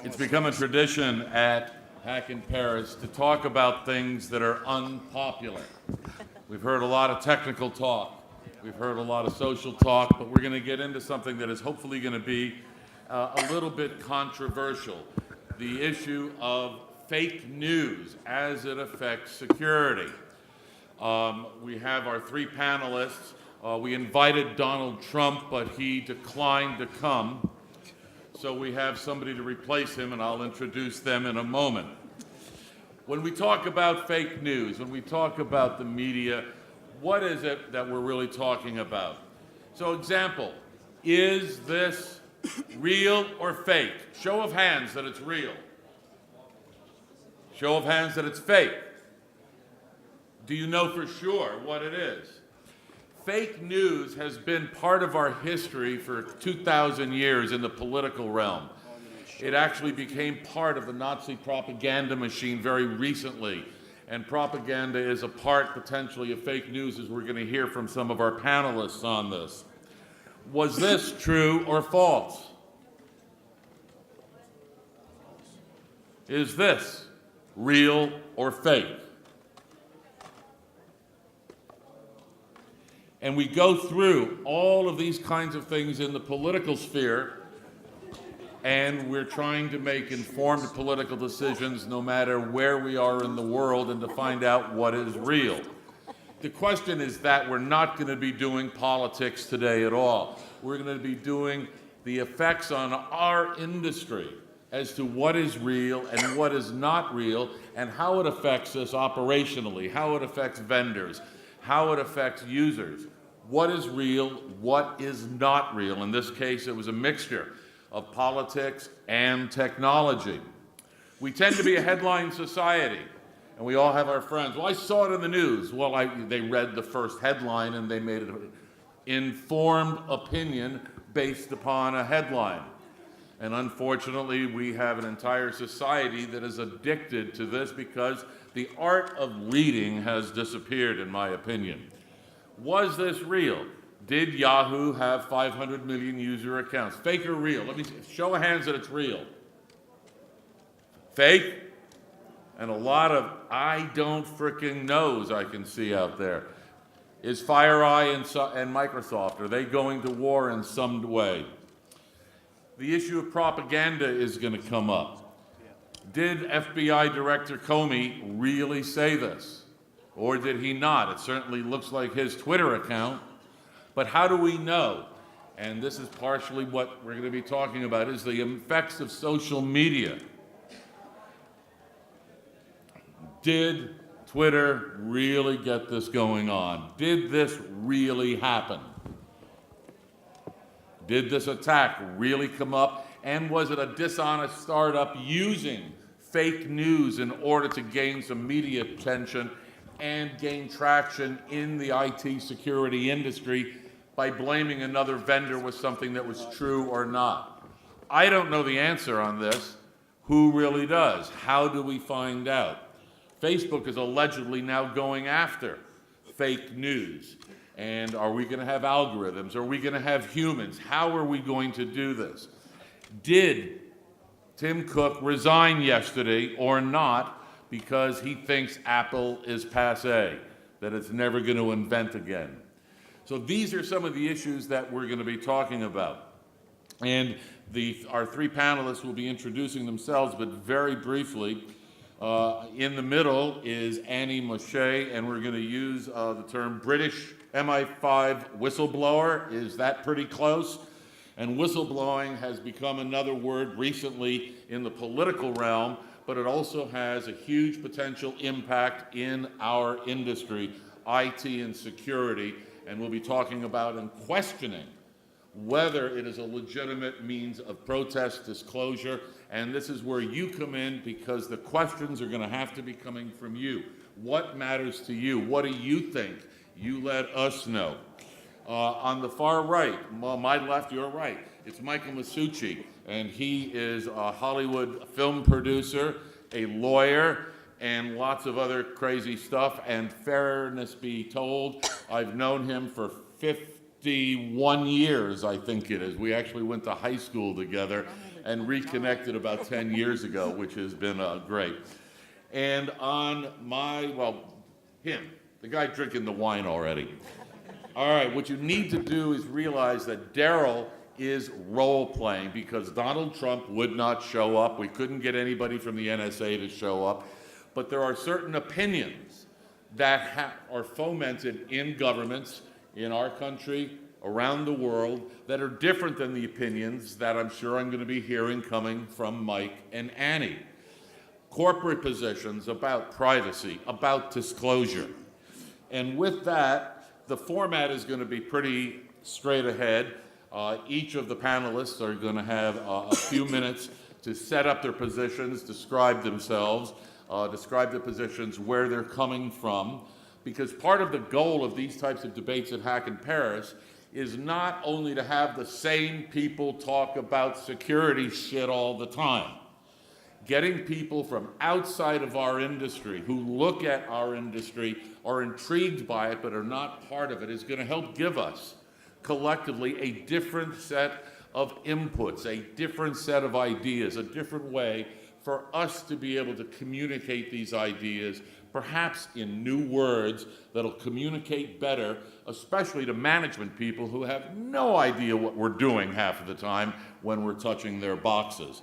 It's become a tradition at Hack in Paris to talk about things that are unpopular. We've heard a lot of technical talk. We've heard a lot of social talk, but we're going to get into something that is hopefully going to be a little bit controversial. The issue of fake news as it affects security. We have our three panelists. We invited Donald Trump, but he declined to come. So we have somebody to replace him, and I'll introduce them in a moment. When we talk about fake news, when we talk about the media, what is it that we're really talking about? So example, is this real or fake? Show of hands that it's real. Show of hands that it's fake. Do you know for sure what it is? Fake news has been part of our history for 2,000 years in the political realm. It actually became part of the Nazi propaganda machine very recently. And propaganda is a part, potentially, of fake news, as we're going to hear from some of our panelists on this. Was this true or false? Is this real or fake? And we go through all of these kinds of things in the political sphere, and we're trying to make informed political decisions no matter where we are in the world and to find out what is real. The question is that we're not going to be doing politics today at all. We're going to be doing the effects on our industry as to what is real and what is not real, and how it affects us operationally, how it affects vendors, how it affects users. What is real, what is not real? In this case, it was a mixture of politics and technology. We tend to be a headline society, and we all have our friends. Well, I saw it in the news. Well, they read the first headline and they made an informed opinion based upon a headline. And unfortunately, we have an entire society that is addicted to this because the art of reading has disappeared, in my opinion. Was this real? Did Yahoo have 500 million user accounts? Fake or real? Let me see. Show of hands that it's real. Fake? And a lot of I don't frickin' knows I can see out there. Is FireEye and Microsoft, are they going to war in some way? The issue of propaganda is going to come up. Did FBI Director Comey really say this? Or did he not? It certainly looks like his Twitter account. But how do we know? And this is partially what we're going to be talking about, is the effects of social media. Did Twitter really get this going on? Did this really happen? Did this attack really come up? And was it a dishonest startup using fake news in order to gain some media attention and gain traction in the IT security industry by blaming another vendor with something that was true or not? I don't know the answer on this. Who really does? How do we find out? Facebook is allegedly now going after fake news. And are we going to have algorithms? Are we going to have humans? How are we going to do this? Did Tim Cook resign yesterday or not because he thinks Apple is passé, that it's never going to invent again? So these are some of the issues that we're going to be talking about. And our three panelists will be introducing themselves, but very briefly. In the middle is Annie Moshe, and we're going to use the term British MI5 whistleblower. Is that pretty close? And whistleblowing has become another word recently in the political realm, but it also has a huge potential impact in our industry, IT and security, and we'll be talking about and questioning whether it is a legitimate means of protest, disclosure, and this is where you come in, because the questions are going to have to be coming from you. What matters to you? What do you think? You let us know. On the far right, well, my left, your right, it's Michael Masucci, and he is a Hollywood film producer, a lawyer, and lots of other crazy stuff. And fairness be told, I've known him for 51 years, I think it is. We actually went to high school together, and reconnected about 10 years ago, which has been great. And on my, him, the guy drinking the wine already. All right, what you need to do is realize that Daryl is role-playing because Donald Trump would not show up. We couldn't get anybody from the NSA to show up. But there are certain opinions that are fomented in governments in our country, around the world, that are different than the opinions that I'm sure I'm going to be hearing coming from Mike and Annie. Corporate positions about privacy, about disclosure. And with that, the format is going to be pretty straight ahead. Each of the panelists are going to have a few minutes to set up their positions, describe themselves, describe the positions, where they're coming from, because part of the goal of these types of debates at Hack in Paris is not only to have the same people talk about security shit all the time. Getting people from outside of our industry who look at our industry, are intrigued by it, but are not part of it, is going to help give us collectively a different set of inputs, a different set of ideas, a different way for us to be able to communicate these ideas, perhaps in new words that'll communicate better, especially to management people who have no idea what we're doing half of the time when we're touching their boxes.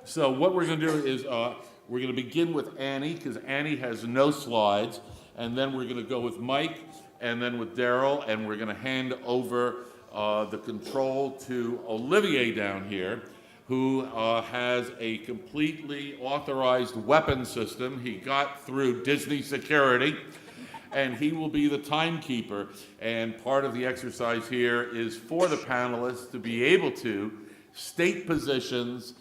So what we're going to do is we're going to begin with Annie, because Annie has no slides, and then we're going to go with Mike, and then with Daryl, and we're going to hand over the control to Olivier down here, who has a completely authorized weapon system. He got through Disney security, and he will be the timekeeper. And part of the exercise here is for the panelists to be able to state positions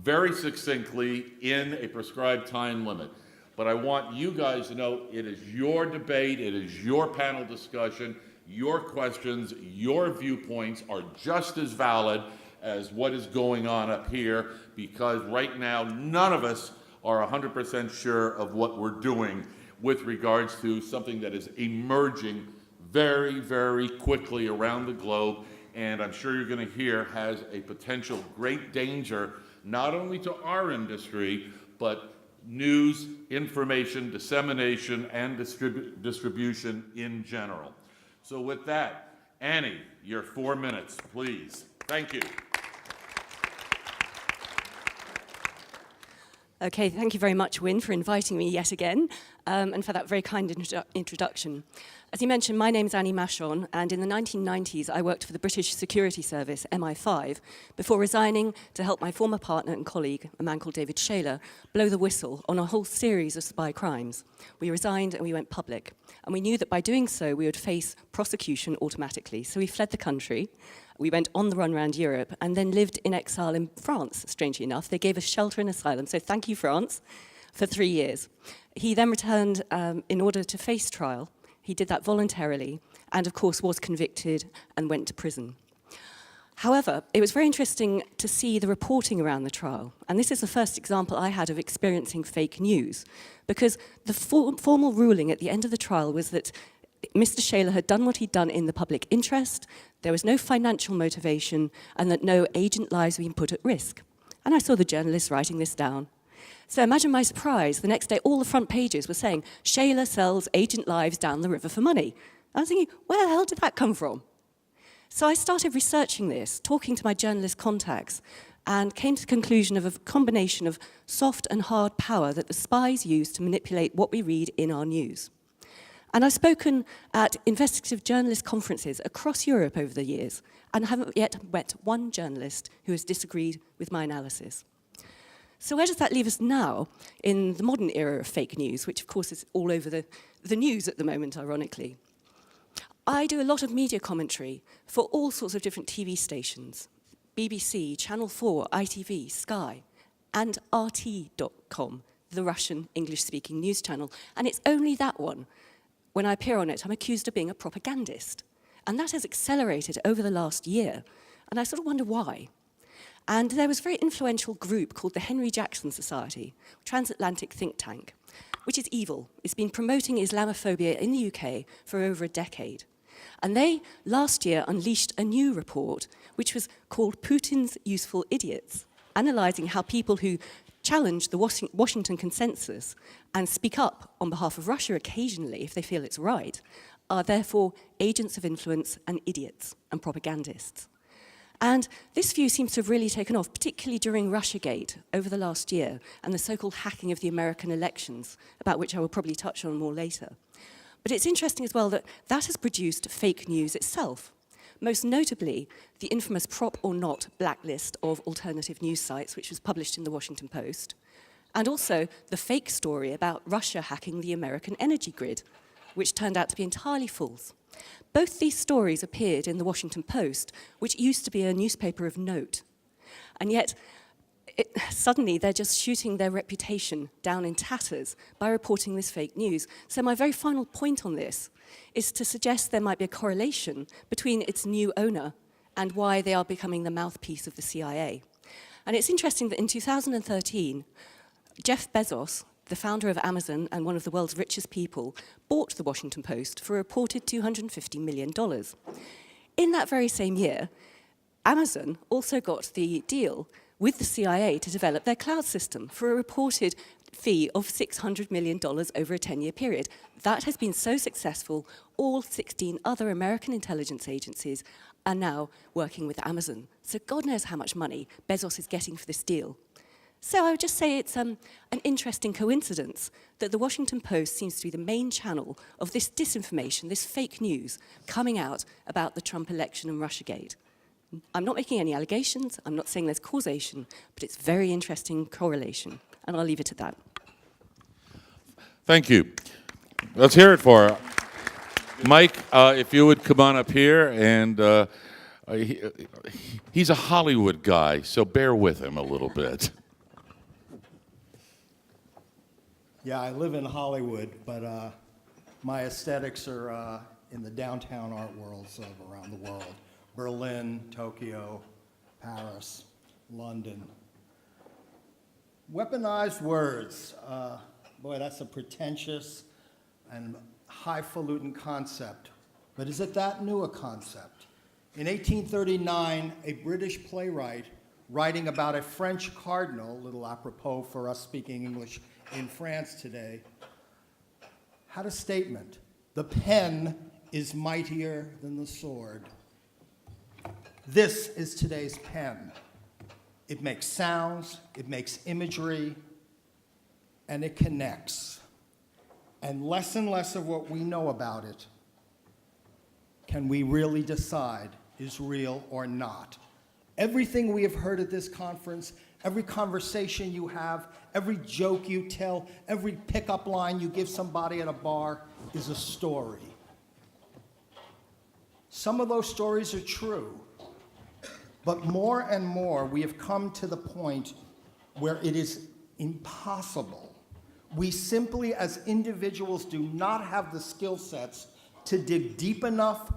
very succinctly in a prescribed time limit. But I want you guys to know it is your debate, it is your panel discussion, your questions, your viewpoints are just as valid as what is going on up here, because right now none of us are 100% sure of what we're doing with regards to something that is emerging very, very quickly around the globe, and I'm sure you're going to hear has a potential great danger not only to our industry, but news, information, dissemination, and distribution in general. So with that, Annie, your 4 minutes, please. Thank you. Okay, thank you very much, Win, for inviting me yet again, and for that very kind introduction. As you mentioned, my name is Annie Michonne, and in the 1990s, I worked for the British Security Service, MI5, before resigning to help my former partner and colleague, a man called David Shaler, blow the whistle on a whole series of spy crimes. We resigned and we went public, and we knew that by doing so, we would face prosecution automatically. So we fled the country, we went on the run around Europe, and then lived in exile in France, strangely enough. They gave us shelter and asylum, so thank you, France, for 3 years. He then returned in order to face trial. He did that voluntarily, and of course was convicted and went to prison. However, it was very interesting to see the reporting around the trial, and this is the first example I had of experiencing fake news, because the formal ruling at the end of the trial was that Mr. Shaler had done what he'd done in the public interest, there was no financial motivation, and that no agent lives were being put at risk. And I saw the journalists writing this down. So imagine my surprise, the next day all the front pages were saying, Shaler sells agent lives down the river for money. I was thinking, where the hell did that come from? So I started researching this, talking to my journalist contacts, and came to the conclusion of a combination of soft and hard power that the spies use to manipulate what we read in our news. And I've spoken at investigative journalist conferences across Europe over the years, and haven't yet met one journalist who has disagreed with my analysis. So where does that leave us now in the modern era of fake news, which of course is all over the news at the moment, ironically? I do a lot of media commentary for all sorts of different TV stations, BBC, Channel 4, ITV, Sky, and RT.com, the Russian English-speaking news channel. And it's only that one. When I appear on it, I'm accused of being a propagandist. And that has accelerated over the last year. And I sort of wonder why. And there was a very influential group called the Henry Jackson Society, transatlantic think tank, which is evil. It's been promoting Islamophobia in the UK for over a decade. And they, last year, unleashed a new report, which was called Putin's Useful Idiots. analysing how people who challenge the Washington consensus and speak up on behalf of Russia occasionally if they feel it's right, are therefore agents of influence and idiots and propagandists. And this view seems to have really taken off, particularly during Russiagate over the last year and the so-called hacking of the American elections, about which I will probably touch on more later. But it's interesting as well that that has produced fake news itself. Most notably, the infamous Prop or Not blacklist of alternative news sites, which was published in the Washington Post, and also the fake story about Russia hacking the American energy grid, which turned out to be entirely false. Both these stories appeared in the Washington Post, which used to be a newspaper of note. And yet, suddenly they're just shooting their reputation down in tatters by reporting this fake news. So my very final point on this is to suggest there might be a correlation between its new owner and why they are becoming the mouthpiece of the CIA. And it's interesting that in 2013, Jeff Bezos, the founder of Amazon and one of the world's richest people, bought the Washington Post for a reported $250 million. In that very same year, Amazon also got the deal with the CIA to develop their cloud system for a reported fee of $600 million over a 10-year period. That has been so successful, all 16 other American intelligence agencies are now working with Amazon. So God knows how much money Bezos is getting for this deal. So I would just say it's an interesting coincidence that the Washington Post seems to be the main channel of this disinformation, this fake news coming out about the Trump election and Russiagate. I'm not making any allegations, I'm not saying there's causation, but it's very interesting correlation, and I'll leave it at that. Thank you. Let's hear it for her. Mike, if you would come on up here, and he's a Hollywood guy, so bear with him a little bit. Yeah, I live in Hollywood, but my aesthetics are in the downtown art worlds of around the world. Berlin, Tokyo, Paris, London. Weaponized words. Boy, that's a pretentious and highfalutin concept. But is it that new a concept? In 1839, a British playwright writing about a French cardinal, little apropos for us speaking English in France today, had a statement: the pen is mightier than the sword. This is today's pen. It makes sounds, it makes imagery, and it connects. And less of what we know about it can we really decide is real or not. Everything we have heard at this conference, every conversation you have, every joke you tell, every pickup line you give somebody at a bar is a story. Some of those stories are true, but more and more we have come to the point where it is impossible. We simply, as individuals, do not have the skill sets to dig deep enough,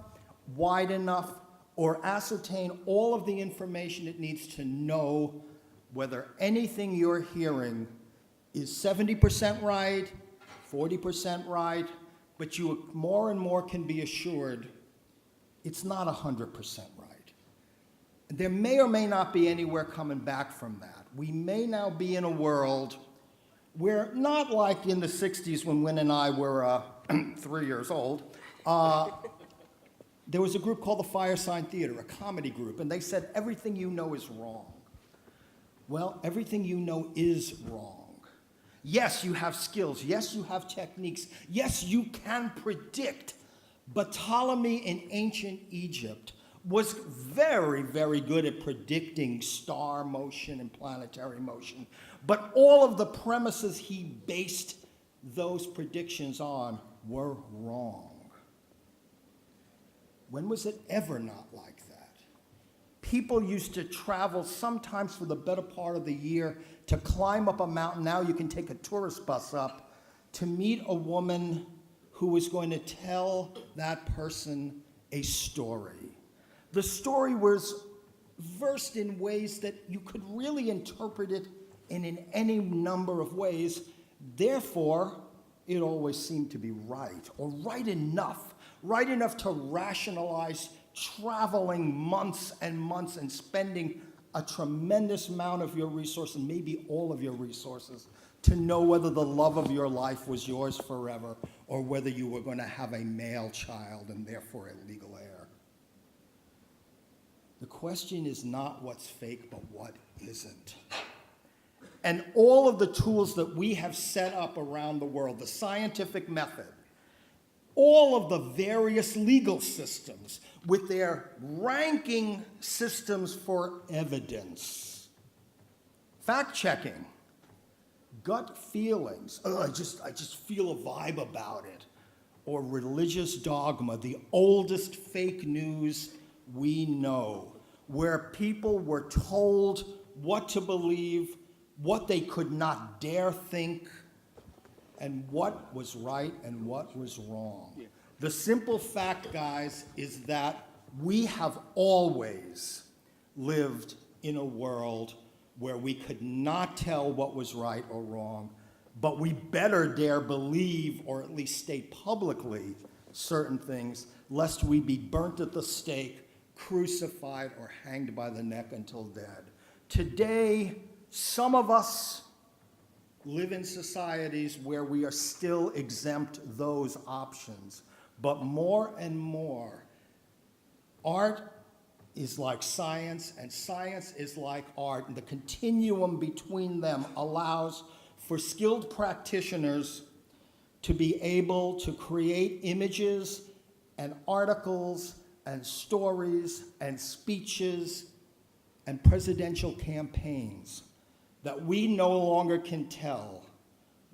wide enough, or ascertain all of the information it needs to know whether anything you're hearing is 70% right, 40% right, but you more and more can be assured it's not 100% right. There may or may not be anywhere coming back from that. We may now be in a world where, not like in the 60s when Wynn and I were 3 years old, there was a group called the Firesign Theater, a comedy group, and they said everything you know is wrong. Well, everything you know is wrong. Yes, you have skills. Yes, you have techniques. Yes, you can predict. But Ptolemy in ancient Egypt was very, very good at predicting star motion and planetary motion. But all of the premises he based those predictions on were wrong. When was it ever not like that? People used to travel sometimes for the better part of the year to climb up a mountain. Now you can take a tourist bus up to meet a woman who was going to tell that person a story. The story was versed in ways that you could really interpret it in any number of ways. Therefore, it always seemed to be right, or right enough to rationalize traveling months and months and spending a tremendous amount of your resources, maybe all of your resources, to know whether the love of your life was yours forever or whether you were going to have a male child and therefore a legal heir. The question is not what's fake, but what isn't. And all of the tools that we have set up around the world, the scientific method, all of the various legal systems with their ranking systems for evidence, fact-checking, gut feelings, I just feel a vibe about it, or religious dogma, the oldest fake news we know, where people were told what to believe, what they could not dare think, and what was right and what was wrong. Yeah. The simple fact, guys, is that we have always lived in a world where we could not tell what was right or wrong, but we better dare believe, or at least state publicly, certain things, lest we be burnt at the stake, crucified, or hanged by the neck until dead. Today, some of us live in societies where we are still exempt those options. But more and more, art is like science, and science is like art. And the continuum between them allows for skilled practitioners to be able to create images and articles and stories and speeches and presidential campaigns that we no longer can tell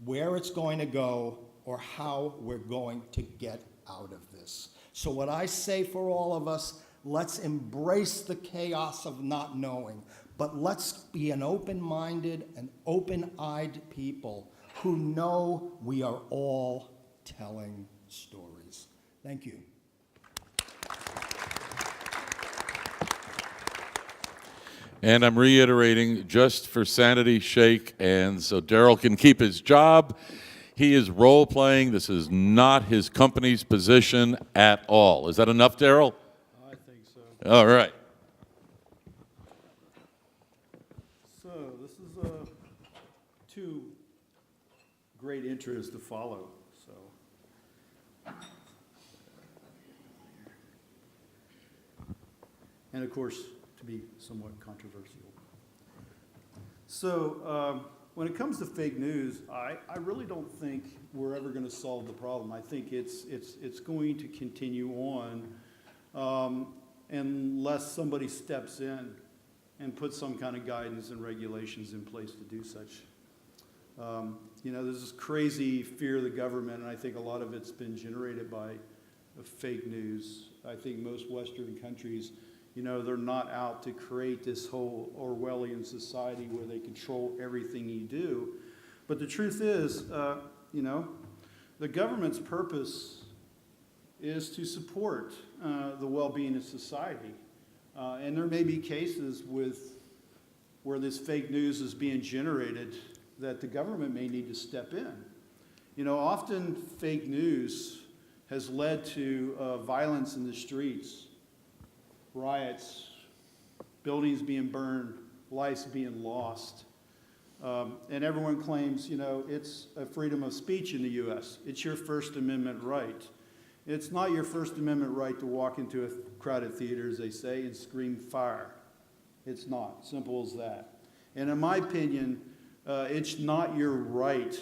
where it's going to go or how we're going to get out of this. So what I say for all of us, let's embrace the chaos of not knowing, but let's be an open-minded and open-eyed people who know we are all telling stories. Thank you. And I'm reiterating, just for sanity's sake, and so Daryl can keep his job, he is role-playing. This is not his company's position at all. Is that enough, Daryl? I think so. All right. So this is two great intros to follow. So, and of course, to be somewhat controversial. So when it comes to fake news, I really don't think we're ever going to solve the problem. I think it's going to continue on unless somebody steps in and puts some kind of guidance and regulations in place to do such. There's this crazy fear of the government, and I think a lot of it's been generated by fake news. I think most Western countries, they're not out to create this whole Orwellian society where they control everything you do. But the truth is, the government's purpose is to support the well-being of society. And there may be cases where this fake news is being generated that the government may need to step in. Often fake news has led to violence in the streets, riots, buildings being burned, lives being lost. And everyone claims, it's a freedom of speech in the U.S. It's your First Amendment right. It's not your First Amendment right to walk into a crowded theater, as they say, and scream fire. It's not. Simple as that. And in my opinion, it's not your right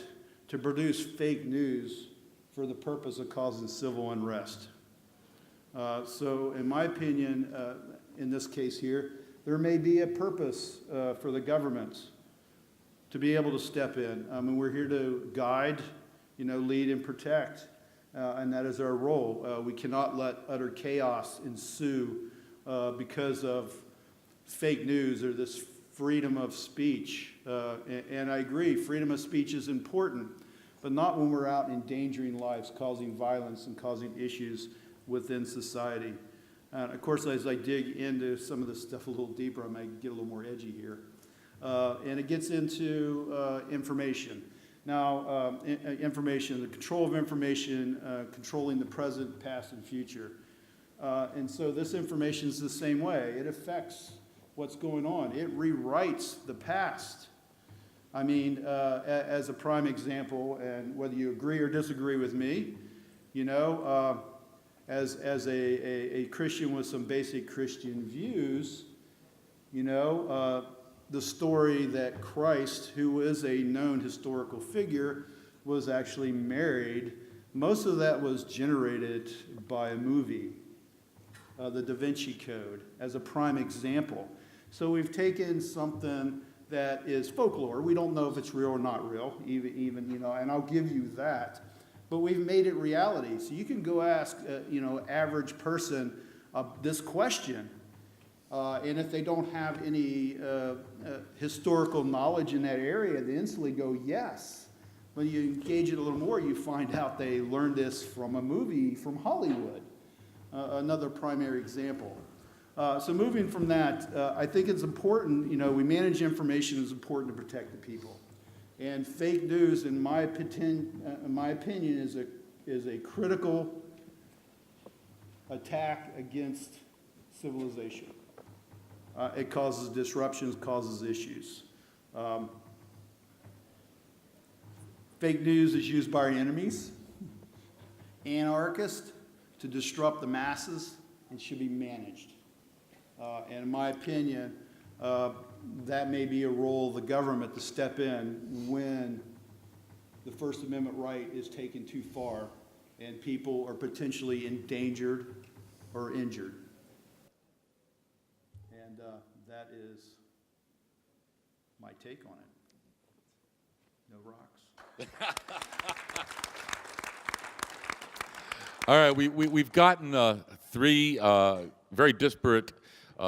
to produce fake news for the purpose of causing civil unrest. So in my opinion, in this case here, there may be a purpose for the government to be able to step in. We're here to guide, lead and protect, and that is our role. We cannot let utter chaos ensue because of fake news or this freedom of speech. And I agree, freedom of speech is important, but not when we're out endangering lives, causing violence and causing issues within society. And of course, as I dig into some of this stuff a little deeper, I might get a little more edgy here. And it gets into information. Now, information, the control of information, controlling the present, past, and future. And so this information is the same way. It affects what's going on. It rewrites the past. I mean, as a prime example, and whether you agree or disagree with me, you know, as a Christian with some basic Christian views, you know, the story that Christ, who is a known historical figure, was actually married, most of that was generated by a movie, the Da Vinci Code, as a prime example. So we've taken something that is folklore. We don't know if it's real or not real, even you know, and I'll give you that. But we've made it reality. So you can go ask, you know, average person this question, and if they don't have any historical knowledge in that area, they instantly go yes. When you engage it a little more, you find out they learned this from a movie from Hollywood. Another primary example. So moving from that, I think it's important, you know, we manage information. It's important to protect the people. And fake news, in my opinion, is a critical attack against civilization. It causes disruptions, causes issues. Fake news is used by our enemies, anarchists, to disrupt the masses, and should be managed. And in my opinion, that may be a role of the government to step in when the First Amendment right is taken too far and people are potentially endangered or injured. And that is my take on it. No rocks. All right, we've gotten three very disparate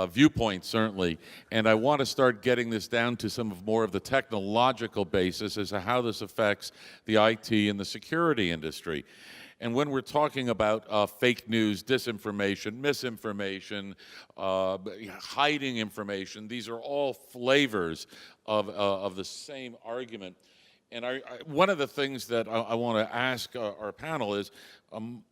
viewpoints, certainly, and I want to start getting this down to some more of the technological basis as to how this affects the IT and the security industry. And when we're talking about fake news, disinformation, misinformation, hiding information, these are all flavors of the same argument. And one of the things that I want to ask our panel is,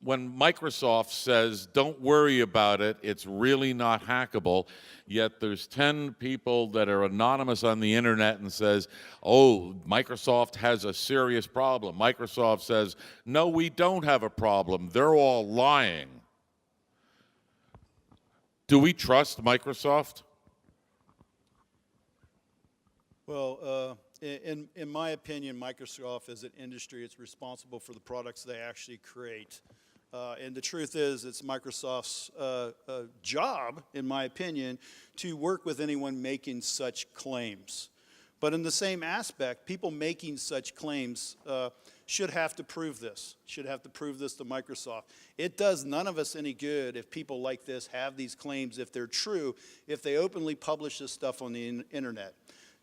when Microsoft says, don't worry about it, it's really not hackable, yet there's 10 people that are anonymous on the internet and says, oh, Microsoft has a serious problem. Microsoft says, no, we don't have a problem. They're all lying. Do we trust Microsoft? Well, in my opinion, Microsoft as an industry is responsible for the products they actually create. And the truth is, it's Microsoft's job, in my opinion, to work with anyone making such claims. But in the same aspect, people making such claims should have to prove this, to Microsoft. It does none of us any good if people like this have these claims, if they're true, if they openly publish this stuff on the internet.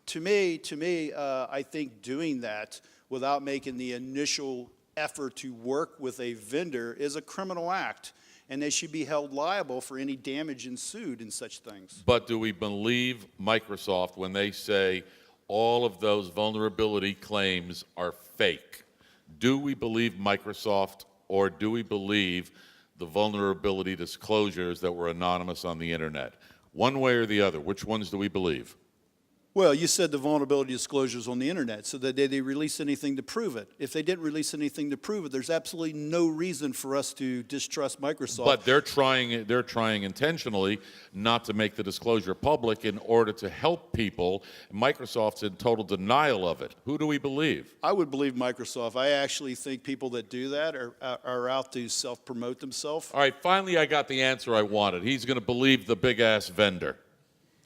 To me, I think doing that without making the initial effort to work with a vendor is a criminal act, and they should be held liable for any damage ensued in such things. But do we believe Microsoft when they say all of those vulnerability claims are fake? Do we believe Microsoft, or do we believe the vulnerability disclosures that were anonymous on the internet? One way or the other, which ones do we believe? Well, you said the vulnerability disclosures on the internet, so that they release anything to prove it. If they didn't release anything to prove it, there's absolutely no reason for us to distrust Microsoft. But they're trying intentionally not to make the disclosure public in order to help people. Microsoft's in total denial of it. Who do we believe? I would believe Microsoft. I actually think people that do that are out to self-promote themselves. All right, finally I got the answer I wanted. He's going to believe the big-ass vendor.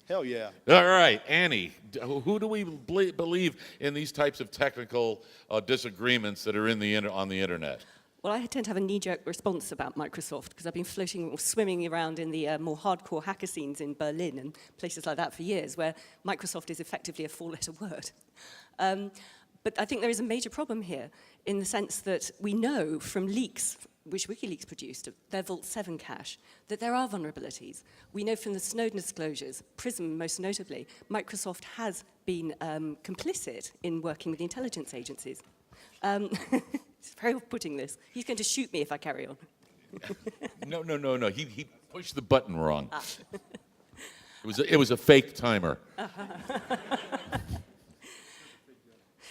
Hell yeah. All right, Annie, who do we believe in these types of technical disagreements that are on the internet? Well, I tend to have a knee-jerk response about Microsoft because I've been floating or swimming around in the more hardcore hacker scenes in Berlin and places like that for years, where Microsoft is effectively a four-letter word. But I think there is a major problem here in the sense that we know from leaks, which WikiLeaks produced, their Vault 7 cache, that there are vulnerabilities. We know from the Snowden disclosures, PRISM most notably, Microsoft has been complicit in working with the intelligence agencies. It's very off-putting, this. He's going to shoot me if I carry on. No. He pushed the button wrong. It was a fake timer.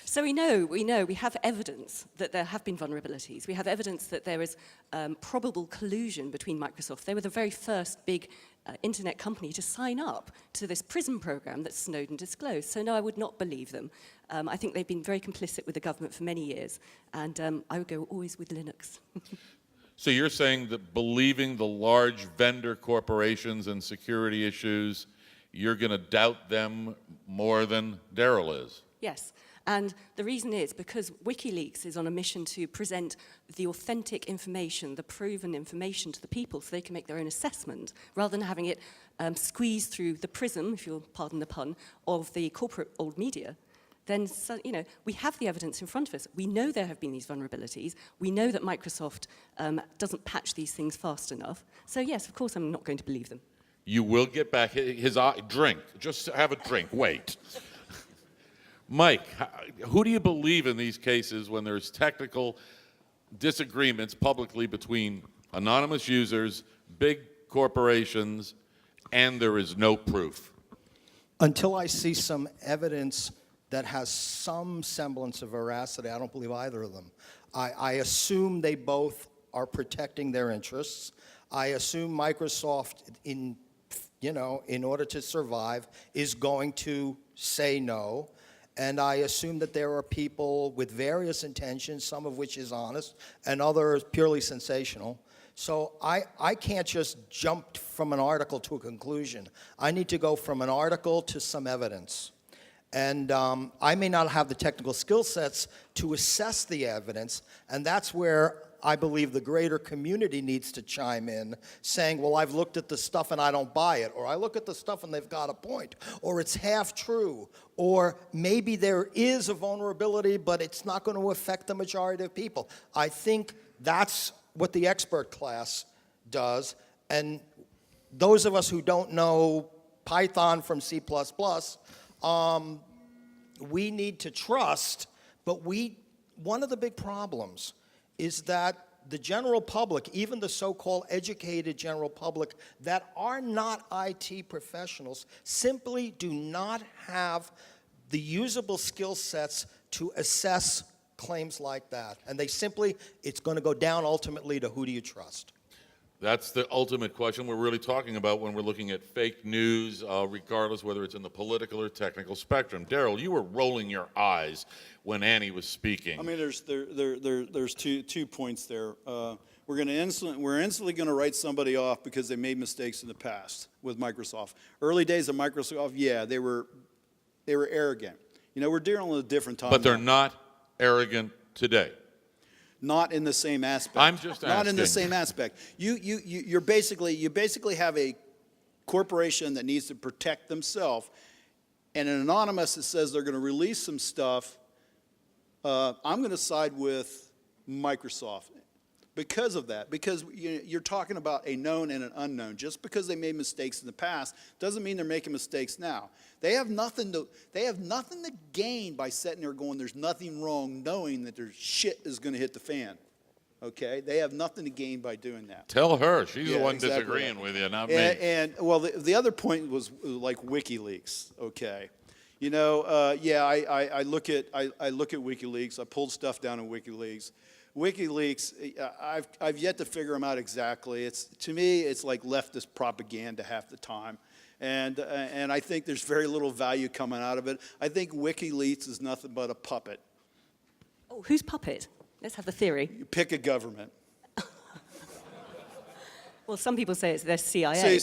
So we have evidence that there have been vulnerabilities. We have evidence that there is probable collusion between Microsoft. They were the very first big internet company to sign up to this PRISM program that Snowden disclosed. So no, I would not believe them. I think they've been very complicit with the government for many years, and I would go always with Linux. So you're saying that believing the large vendor corporations and security issues, you're going to doubt them more than Daryl is? Yes. And the reason is because WikiLeaks is on a mission to present the authentic information, the proven information to the people so they can make their own assessment, rather than having it squeezed through the prism, if you'll pardon the pun, of the corporate old media. Then, we have the evidence in front of us. We know there have been these vulnerabilities. We know that Microsoft doesn't patch these things fast enough. So yes, of course I'm not going to believe them. You will get back his drink. Just have a drink. Wait. Mike, who do you believe in these cases when there's technical disagreements publicly between anonymous users, big corporations, and there is no proof? Until I see some evidence that has some semblance of veracity, I don't believe either of them. I assume they both are protecting their interests. I assume Microsoft, in order to survive, is going to say no. And I assume that there are people with various intentions, some of which is honest, and others purely sensational. So I can't just jump from an article to a conclusion. I need to go from an article to some evidence. And I may not have the technical skill sets to assess the evidence, and that's where I believe the greater community needs to chime in, saying, well, I've looked at the stuff and I don't buy it, or I look at the stuff and they've got a point, or it's half true, or maybe there is a vulnerability, but it's not going to affect the majority of people. I think that's what the expert class does, and those of us who don't know Python from C++, we need to trust, but one of the big problems is that the general public, even the so-called educated general public that are not IT professionals, simply do not have the usable skill sets to assess claims like that. And it's going to go down ultimately to who do you trust? That's the ultimate question we're really talking about when we're looking at fake news, regardless whether it's in the political or technical spectrum. Daryl, you were rolling your eyes when Annie was speaking. I mean, there's two points there. We're instantly going to write somebody off because they made mistakes in the past with Microsoft. Early days of Microsoft, yeah, they were arrogant. We're dealing with a different time. But they're not arrogant today. Not in the same aspect. I'm just asking. Not in the same aspect. You basically have a corporation that needs to protect themselves, and an anonymous that says they're going to release some stuff. I'm going to side with Microsoft because of that. Because you're talking about a known and an unknown. Just because they made mistakes in the past doesn't mean they're making mistakes now. They have nothing to gain by sitting there going, there's nothing wrong, knowing that their shit is going to hit the fan. Okay? They have nothing to gain by doing that. Tell her. She's the one exactly. disagreeing with you, not me. And well, the other point was like WikiLeaks. Okay. I look at WikiLeaks. I pulled stuff down in WikiLeaks. WikiLeaks, I've yet to figure them out exactly. To me, it's like leftist propaganda half the time. And I think there's very little value coming out of it. I think WikiLeaks is nothing but a puppet. Oh, whose puppet? Let's have the theory. You pick a government. Well, some people say it's their CIA.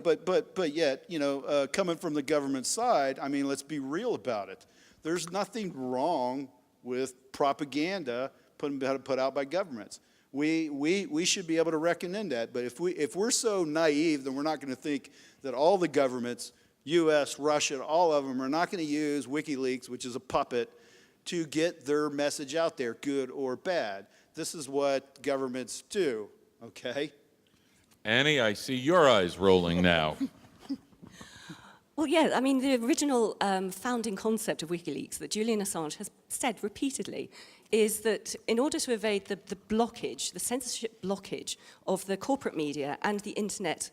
But yet, coming from the government side, I mean, let's be real about it. There's nothing wrong with propaganda put out by governments. We should be able to reckon in that. But if we're so naive, then we're not going to think that all the governments, U.S., Russia, all of them are not going to use WikiLeaks, which is a puppet, to get their message out there, good or bad. This is what governments do, okay? Annie, I see your eyes rolling now. Well, yeah, I mean, the original founding concept of WikiLeaks that Julian Assange has said repeatedly is that in order to evade the blockage, the censorship blockage of the corporate media and the internet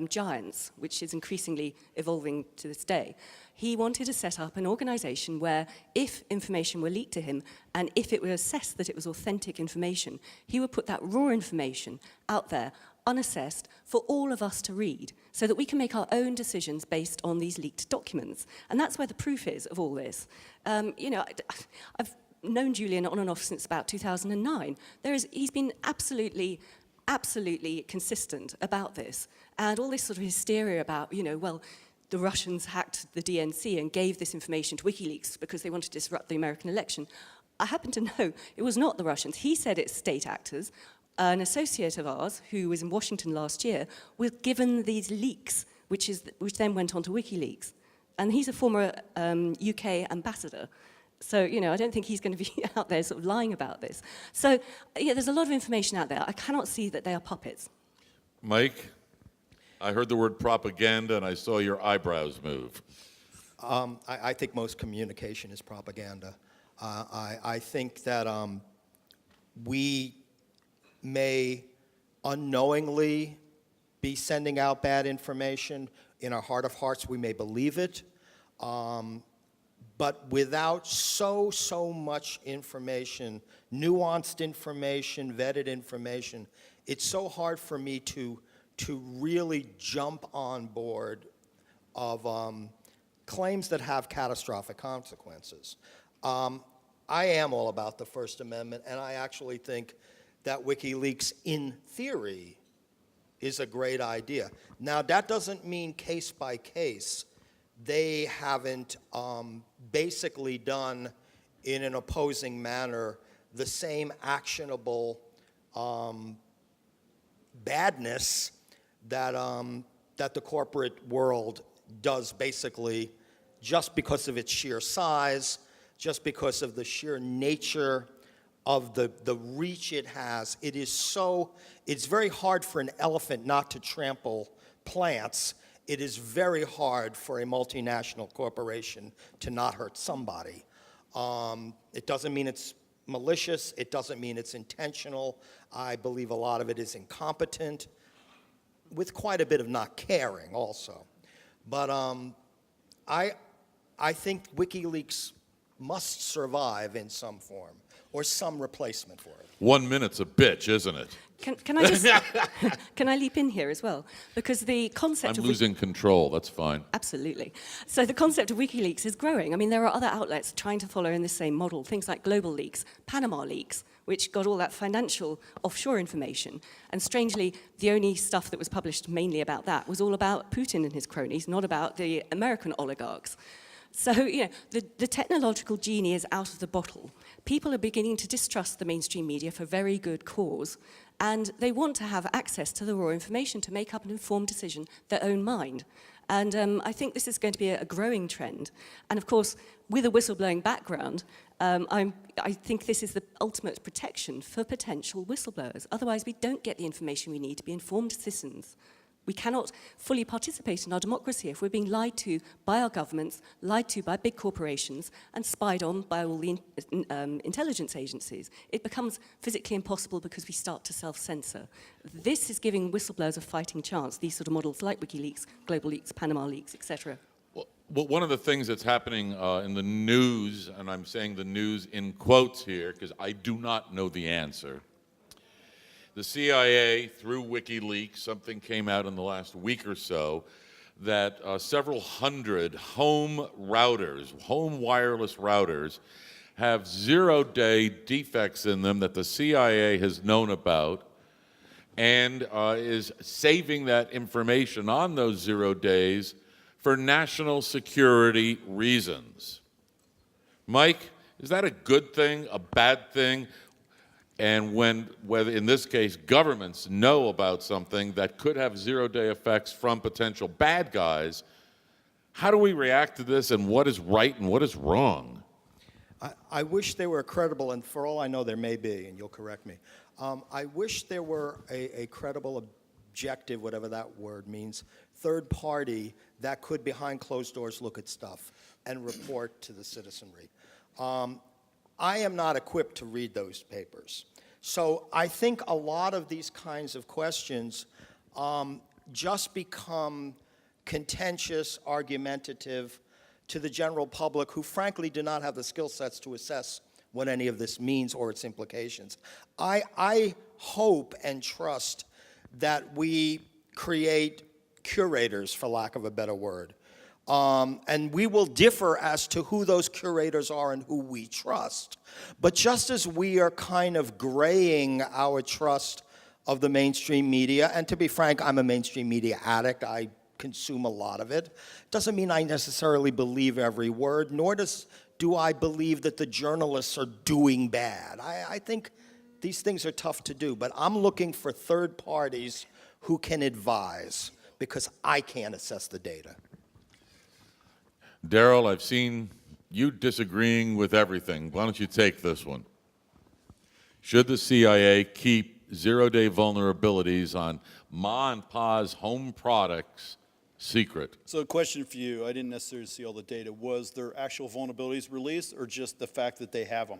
giants, which is increasingly evolving to this day. He wanted to set up an organization where if information were leaked to him and if it were assessed that it was authentic information, he would put that raw information out there unassessed for all of us to read so that we can make our own decisions based on these leaked documents. And that's where the proof is of all this. I've known Julian on and off since about 2009. He's been absolutely consistent about this. And all this sort of hysteria about, the Russians hacked the DNC and gave this information to WikiLeaks because they wanted to disrupt the American election. I happen to know it was not the Russians. He said it's state actors. An associate of ours, who was in Washington last year, was given these leaks, which then went on to WikiLeaks. And he's a former UK ambassador. So, I don't think he's going to be out there sort of lying about this. So, there's a lot of information out there. I cannot see that they are puppets. Mike, I heard the word propaganda and I saw your eyebrows move. I think most communication is propaganda. I think that we may unknowingly be sending out bad information. In our heart of hearts, we may believe it. But without so much information, nuanced information, vetted information, it's so hard for me to really jump on board of claims that have catastrophic consequences. I am all about the First Amendment, and I actually think that WikiLeaks, in theory, is a great idea. Now, that doesn't mean case by case. They haven't basically done, in an opposing manner, the same actionable badness that the corporate world does, basically, just because of its sheer size, just because of the sheer nature of the reach it has. It's very hard for an elephant not to trample plants. It is very hard for a multinational corporation to not hurt somebody. It doesn't mean it's malicious. It doesn't mean it's intentional. I believe a lot of it is incompetent, with quite a bit of not caring also. But I think WikiLeaks must survive in some form, or some replacement for it. 1 minute's a bitch, isn't it? Can I just can I leap in here as well? Because the concept I'm of losing control, that's fine. Absolutely. So the concept of WikiLeaks is growing. I mean, there are other outlets trying to follow in the same model, things like Global Leaks, Panama Leaks, which got all that financial offshore information. And strangely, the only stuff that was published mainly about that was all about Putin and his cronies, not about the American oligarchs. So, the technological genie is out of the bottle. People are beginning to distrust the mainstream media for very good cause, and they want to have access to the raw information to make up an informed decision, their own mind. And I think this is going to be a growing trend. And of course, with a whistleblowing background, I think this is the ultimate protection for potential whistleblowers. Otherwise, we don't get the information we need to be informed citizens. We cannot fully participate in our democracy if we're being lied to by our governments, lied to by big corporations, and spied on by all the intelligence agencies. It becomes physically impossible because we start to self-censor. This is giving whistleblowers a fighting chance, these sort of models like WikiLeaks, Global Leaks, Panama Leaks, etc. Well, one of the things that's happening in the news, and I'm saying the news in quotes here because I do not know the answer. The CIA, through WikiLeaks, something came out in the last week or so, that several hundred home wireless routers, have zero-day defects in them that the CIA has known about and is saving that information on those 0 days for national security reasons. Mike, is that a good thing, a bad thing? And whether in this case governments know about something that could have zero-day effects from potential bad guys, how do we react to this, and what is right and what is wrong? I wish they were credible, and for all I know there may be, and you'll correct me. I wish there were a credible, objective, whatever that word means, third party that could behind closed doors look at stuff and report to the citizenry. I am not equipped to read those papers. So I think a lot of these kinds of questions just become contentious, argumentative to the general public who frankly do not have the skill sets to assess what any of this means or its implications. I hope and trust that we create curators, for lack of a better word. And we will differ as to who those curators are and who we trust. But just as we are kind of graying our trust of the mainstream media, and to be frank, I'm a mainstream media addict. I consume a lot of it. Doesn't mean I necessarily believe every word, nor do I believe that the journalists are doing bad. I think these things are tough to do, but I'm looking for third parties who can advise, because I can't assess the data. Daryl, I've seen you disagreeing with everything. Why don't you take this one? Should the CIA keep zero-day vulnerabilities on Ma and Pa's home products secret? So a question for you, I didn't necessarily see all the data. Was there actual vulnerabilities released or just the fact that they have them?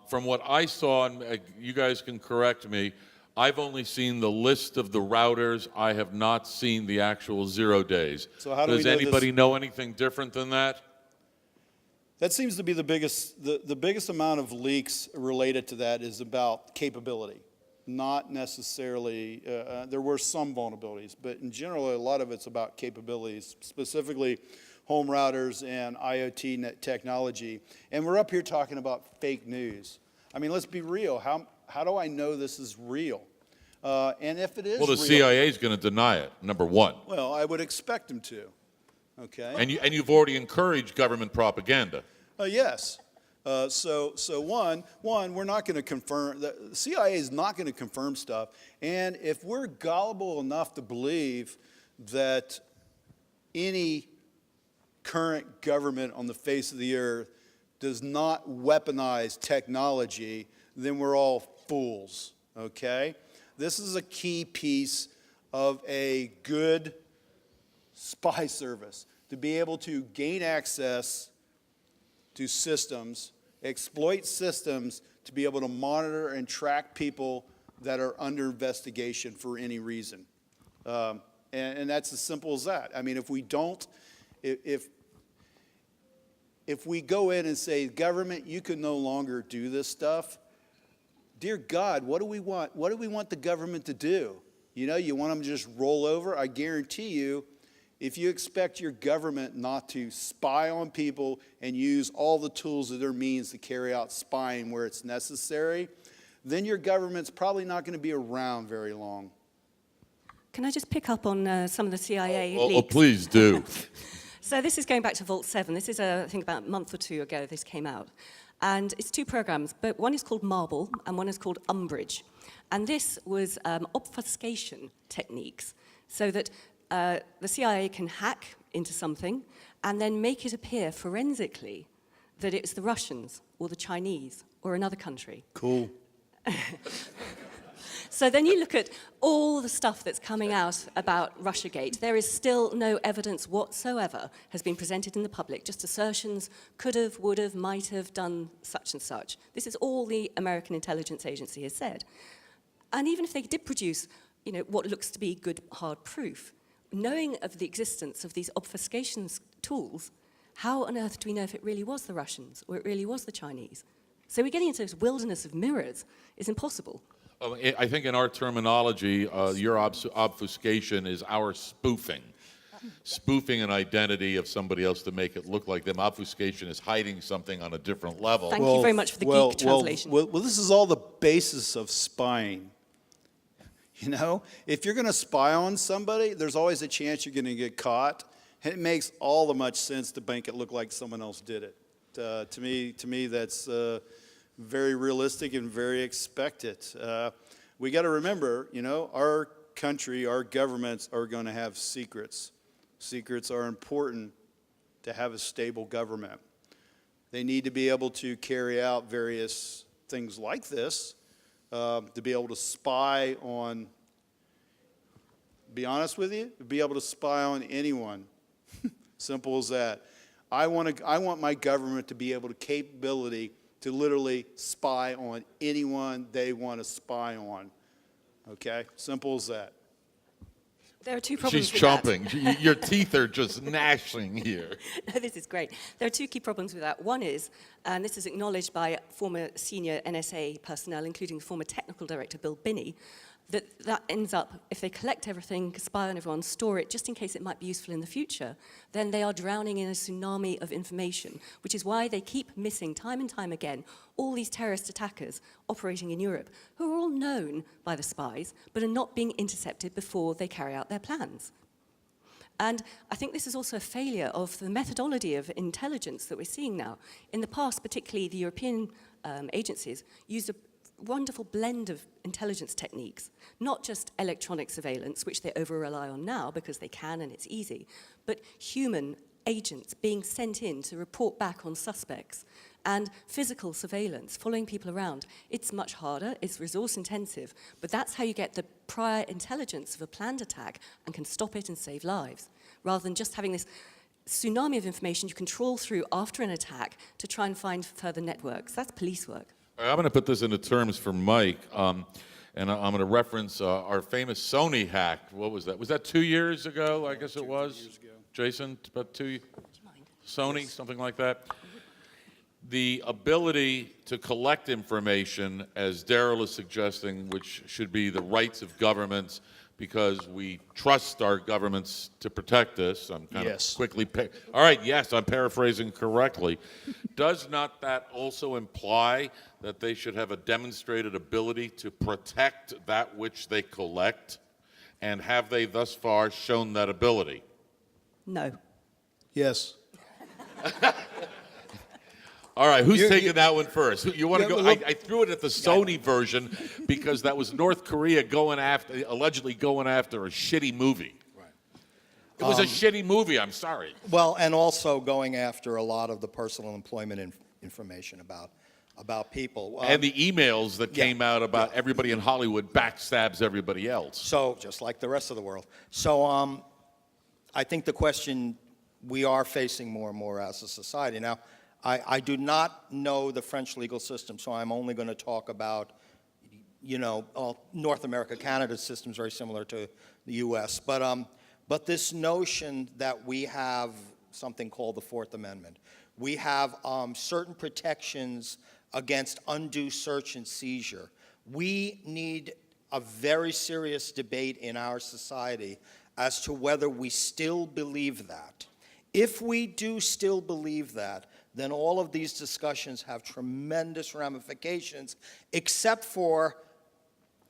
From what I saw, and you guys can correct me, I've only seen the list of the routers. I have not seen the actual 0 days. So how do we Does know anybody know anything different than that? That seems to be the biggest amount of leaks related to that is about capability. Not necessarily, there were some vulnerabilities, but in general, a lot of it's about capabilities, specifically home routers and IoT technology. And we're up here talking about fake news. I mean, let's be real. How do I know this is real? And if it is Well, the real, CIA is going to deny it, number one. well, I would expect them to. Okay. And you've already encouraged government propaganda. Yes. So one, we're not going to confirm. The CIA is not going to confirm stuff. And if we're gullible enough to believe that any current government on the face of the earth does not weaponize technology, then we're all fools. Okay? This is a key piece of a good spy service, to be able to gain access to systems, exploit systems to be able to monitor and track people that are under investigation for any reason. And that's as simple as that. I mean, if we don't, if we go in and say, government, you can no longer do this stuff, dear God, what do we want? What do we want the government to do? You know, you want them to just roll over? I guarantee you, if you expect your government not to spy on people and use all the tools at their means to carry out spying where it's necessary, then your government's probably not going to be around very long. Can I just pick up on some of the CIA leaks? Oh, please do. So this is going back to Vault 7. This is, I think, about a month or two ago this came out. And it's two programs, but one is called Marble and one is called Umbrage. And this was obfuscation techniques, so that the CIA can hack into something and then make it appear forensically that it's the Russians or the Chinese or another country. Cool. So then you look at all the stuff that's coming out about Russiagate. There is still no evidence whatsoever has been presented in the public, just assertions, could have, would have, might have done such and such. This is all the American intelligence agency has said. And even if they did produce, what looks to be good hard proof, knowing of the existence of these obfuscation tools, how on earth do we know if it really was the Russians or it really was the Chinese? So we're getting into this wilderness of mirrors. It's impossible. I think in our terminology, your obfuscation is our spoofing. Spoofing an identity of somebody else to make it look like them. Obfuscation is hiding something on a different level. Thank you very much for the geek translation. Well, this is all the basis of spying. If you're going to spy on somebody, there's always a chance you're going to get caught. It makes all the much sense to make it look like someone else did it. To me, that's very realistic and very expected. We got to remember, our country, our governments are going to have secrets. Secrets are important to have a stable government. They need to be able to carry out various things like this, to be able to spy on, be honest with you, to be able to spy on anyone. Simple as that. I want my government to be able to capability to literally spy on anyone they want to spy on. Okay? Simple as that. There are two problems She's with that. chomping. Your teeth are just gnashing here. This is great. There are two key problems with that. One is, and this is acknowledged by former senior NSA personnel, including former technical director Bill Binney, that ends up, if they collect everything, spy on everyone, store it just in case it might be useful in the future, then they are drowning in a tsunami of information, which is why they keep missing time and time again all these terrorist attackers operating in Europe, who are all known by the spies, but are not being intercepted before they carry out their plans. And I think this is also a failure of the methodology of intelligence that we're seeing now. In the past, particularly the European agencies used a wonderful blend of intelligence techniques, not just electronic surveillance, which they over-rely on now because they can and it's easy, but human agents being sent in to report back on suspects, and physical surveillance, following people around. It's much harder, it's resource intensive, but that's how you get the prior intelligence of a planned attack and can stop it and save lives, rather than just having this tsunami of information you can trawl through after an attack to try and find further networks. That's police work. I'm going to put this into terms for Mike, and I'm going to reference our famous Sony hack. What was that? Was that 2 years ago? I guess it was. 2 years ago. Jason, about 2 years? Sony, something like that. The ability to collect information, as Daryl is suggesting, which should be the rights of governments, because we trust our governments to protect us. I'm kind of quickly. All right, yes, I'm paraphrasing correctly. Does not that also imply that they should have a demonstrated ability to protect that which they collect? And have they thus far shown that ability? No. Yes. All right, who's taking that one first? You want to go? I threw it at the Sony version because that was North Korea allegedly going after a shitty movie. Right. It was a shitty movie, I'm sorry. Well, and also going after a lot of the personal employment information about people. And the emails that came out about everybody in Hollywood backstabs everybody else. So, just like the rest of the world. So, I think the question we are facing more and more as a society. Now, I do not know the French legal system, so I'm only going to talk about, North America, Canada's system is very similar to the U.S. But this notion that we have something called the Fourth Amendment, we have certain protections against undue search and seizure. We need a very serious debate in our society as to whether we still believe that. If we do still believe that, then all of these discussions have tremendous ramifications, except for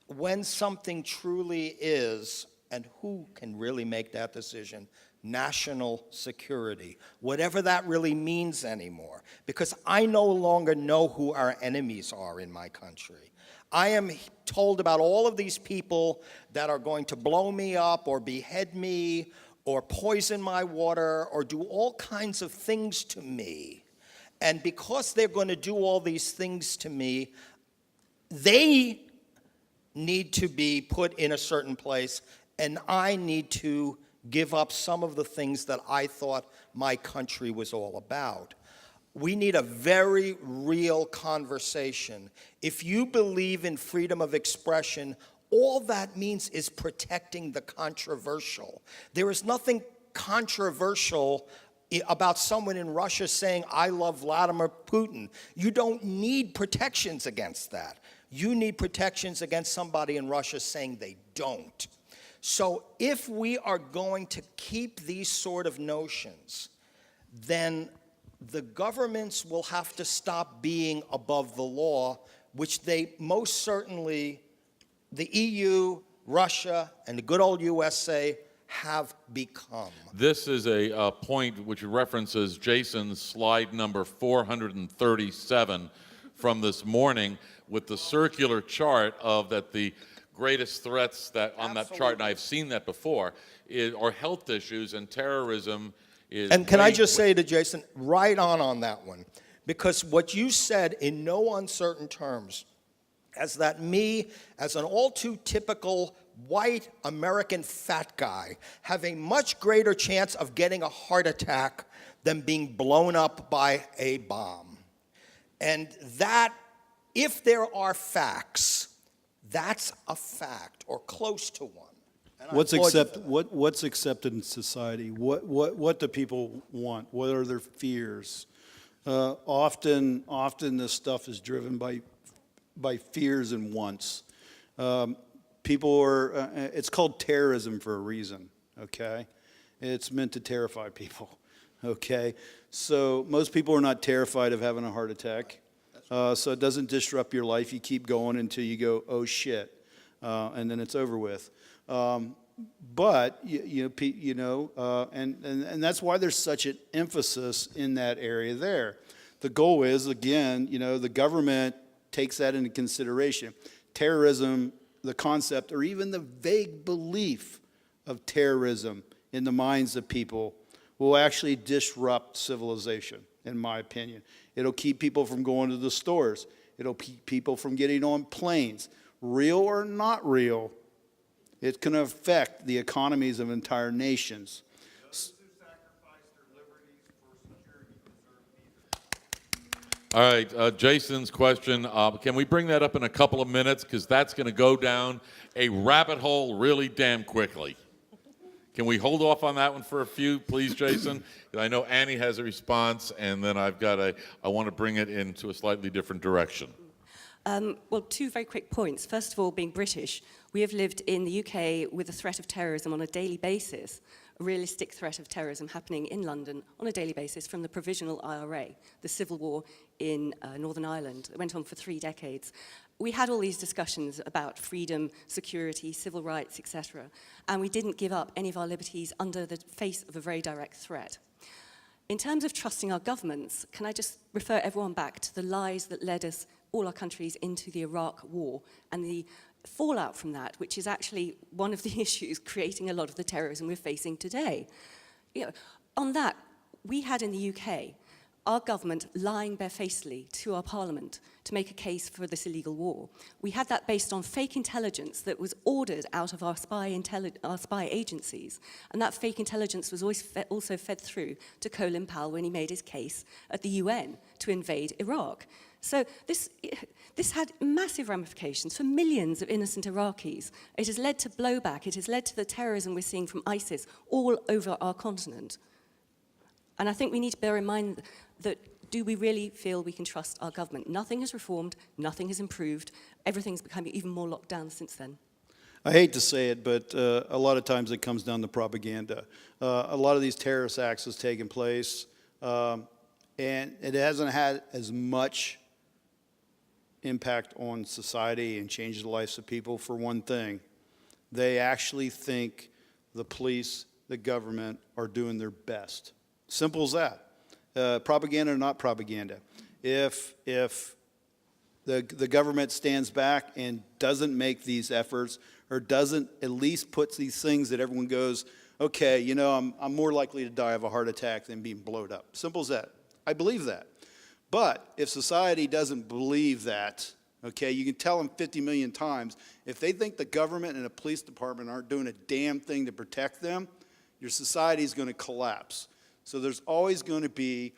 when something truly is, and who can really make that decision, national security, whatever that really means anymore. Because I no longer know who our enemies are in my country. I am told about all of these people that are going to blow me up or behead me or poison my water or do all kinds of things to me. And because they're going to do all these things to me, they need to be put in a certain place, and I need to give up some of the things that I thought my country was all about. We need a very real conversation. If you believe in freedom of expression, all that means is protecting the controversial. There is nothing controversial about someone in Russia saying, I love Vladimir Putin. You don't need protections against that. You need protections against somebody in Russia saying they don't. So if we are going to keep these sort of notions, then the governments will have to stop being above the law, which they most certainly, the EU, Russia, and the good old USA have become. This is a point which references Jason's slide number 437 from this morning with the circular chart of that the greatest threats that on that chart, and I've seen that before, are health issues, and terrorism is... And can I just say to Jason, right on that one, because what you said in no uncertain terms, as that me, as an all too typical white American fat guy, have a much greater chance of getting a heart attack than being blown up by a bomb. And that, if there are facts, that's a fact, or close to one. And I What's applaud you for what's accepted in society? What do people want? What are their fears? Often this stuff is driven by fears and wants. People are. It's called terrorism for a reason. Okay, it's meant to terrify people. Okay, so most people are not terrified of having a heart attack. So it doesn't disrupt your life. You keep going until you go, oh shit, and then it's over with. But and that's why there's such an emphasis in that area there. The goal is, again, the government takes that into consideration. Terrorism, the concept, or even the vague belief of terrorism in the minds of people will actually disrupt civilization, in my opinion. It'll keep people from going to the stores. It'll keep people from getting on planes. Real or not real, it's going to affect the economies of entire nations. Those who sacrifice their liberties for security deserve neither. All right, Jason's question, can we bring that up in a couple of minutes? Because that's going to go down a rabbit hole really damn quickly. Can we hold off on that one for a few, please, Jason? I know Annie has a response, and then I want to bring it into a slightly different direction. Well, two very quick points. First of all, being British, we have lived in the UK with the threat of terrorism on a daily basis, a realistic threat of terrorism happening in London on a daily basis from the Provisional IRA, the civil war in Northern Ireland. It went on for 3 decades. We had all these discussions about freedom, security, civil rights, etc., and we didn't give up any of our liberties under the face of a very direct threat. In terms of trusting our governments, can I just refer everyone back to the lies that led us, all our countries, into the Iraq war and the fallout from that, which is actually one of the issues creating a lot of the terrorism we're facing today. On that, we had in the UK our government lying barefacedly to our parliament to make a case for this illegal war. We had that based on fake intelligence that was ordered out of our spy agencies, and that fake intelligence was also fed through to Colin Powell when he made his case at the UN to invade Iraq. So this had massive ramifications for millions of innocent Iraqis. It has led to blowback. It has led to the terrorism we're seeing from ISIS all over our continent. And I think we need to bear in mind that, do we really feel we can trust our government? Nothing has reformed, nothing has improved, everything's become even more locked down since then. I hate to say it, but a lot of times it comes down to propaganda. A lot of these terrorist acts has taken place, and it hasn't had as much impact on society and changed the lives of people. For one thing, they actually think the police, the government, are doing their best. Simple as that. Propaganda or not propaganda. If the government stands back and doesn't make these efforts, or doesn't at least put these things that everyone goes, okay, I'm more likely to die of a heart attack than being blowed up. Simple as that. I believe that. But if society doesn't believe that, okay, you can tell them 50 million times, if they think the government and the police department aren't doing a damn thing to protect them, your society is going to collapse. So there's always going to be,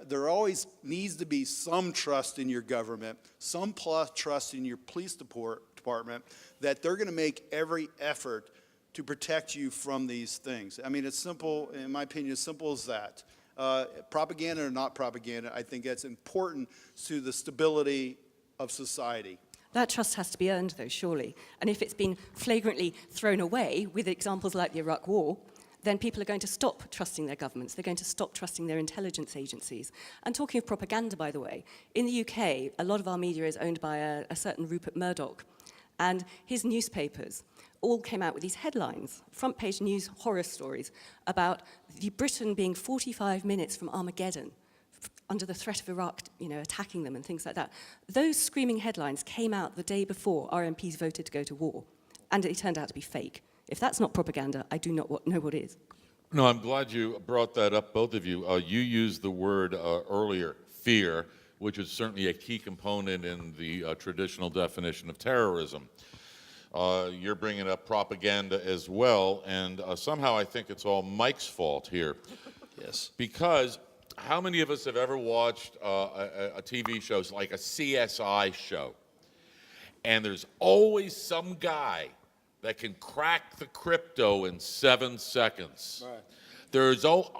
there always needs to be some trust in your government, some trust in your police department, that they're going to make every effort to protect you from these things. I mean, it's simple, in my opinion, as simple as that. Propaganda or not propaganda, I think that's important to the stability of society. That trust has to be earned, though, surely. And if it's been flagrantly thrown away with examples like the Iraq War, then people are going to stop trusting their governments. They're going to stop trusting their intelligence agencies. And talking of propaganda, by the way, in the UK, a lot of our media is owned by a certain Rupert Murdoch. And his newspapers all came out with these headlines, front-page news horror stories about Britain being 45 minutes from Armageddon, under the threat of Iraq, attacking them and things like that. Those screaming headlines came out the day before our MPs voted to go to war, and it turned out to be fake. If that's not propaganda, I do not know what is. No, I'm glad you brought that up, both of you. You used the word earlier, fear, which is certainly a key component in the traditional definition of terrorism. You're bringing up propaganda as well, and somehow I think it's all Mike's fault here. Yes. Because how many of us have ever watched a TV show like a CSI show? And there's always some guy that can crack the crypto in 7 seconds. Right.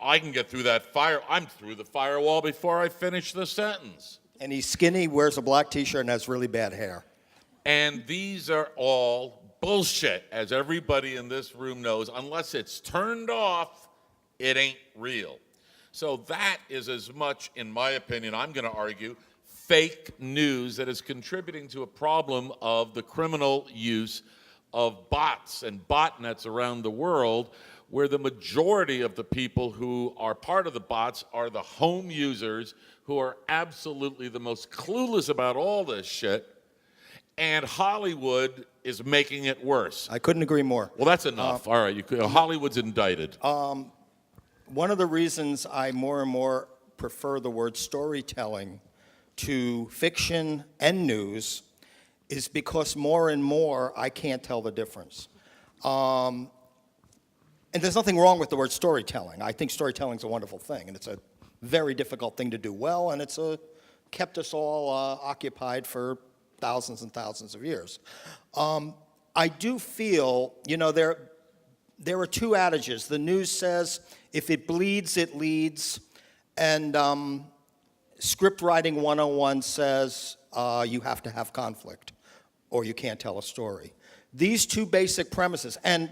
I can get through that I'm through the firewall before I finish the sentence. And he's skinny, wears a black t-shirt, and has really bad hair. And these are all bullshit, as everybody in this room knows. Unless it's turned off, it ain't real. So that is as much, in my opinion, I'm going to argue, fake news that is contributing to a problem of the criminal use of bots and botnets around the world, where the majority of the people who are part of the bots are the home users who are absolutely the most clueless about all this shit, and Hollywood is making it worse. I couldn't agree more. Well, that's enough. All right, Hollywood's indicted. One of the reasons I more and more prefer the word storytelling to fiction and news is because more and more I can't tell the difference. And there's nothing wrong with the word storytelling. I think storytelling is a wonderful thing, and it's a very difficult thing to do well, and it's kept us all occupied for thousands and thousands of years. I do feel, there are two adages. The news says, if it bleeds, it leads, and script writing 101 says you have to have conflict, or you can't tell a story. These two basic premises, and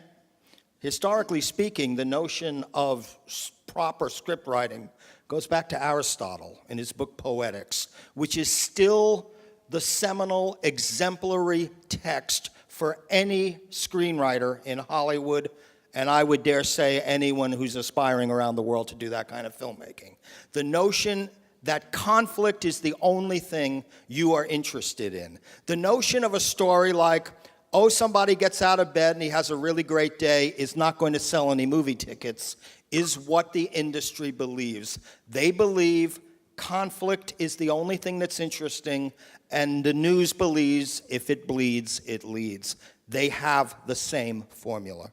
historically speaking, the notion of proper script writing goes back to Aristotle in his book Poetics, which is still the seminal exemplary text for any screenwriter in Hollywood, and I would dare say anyone who's aspiring around the world to do that kind of filmmaking. The notion that conflict is the only thing you are interested in. The notion of a story like, oh, somebody gets out of bed and he has a really great day, is not going to sell any movie tickets, is what the industry believes. They believe conflict is the only thing that's interesting, and the news believes if it bleeds, it leads. They have the same formula.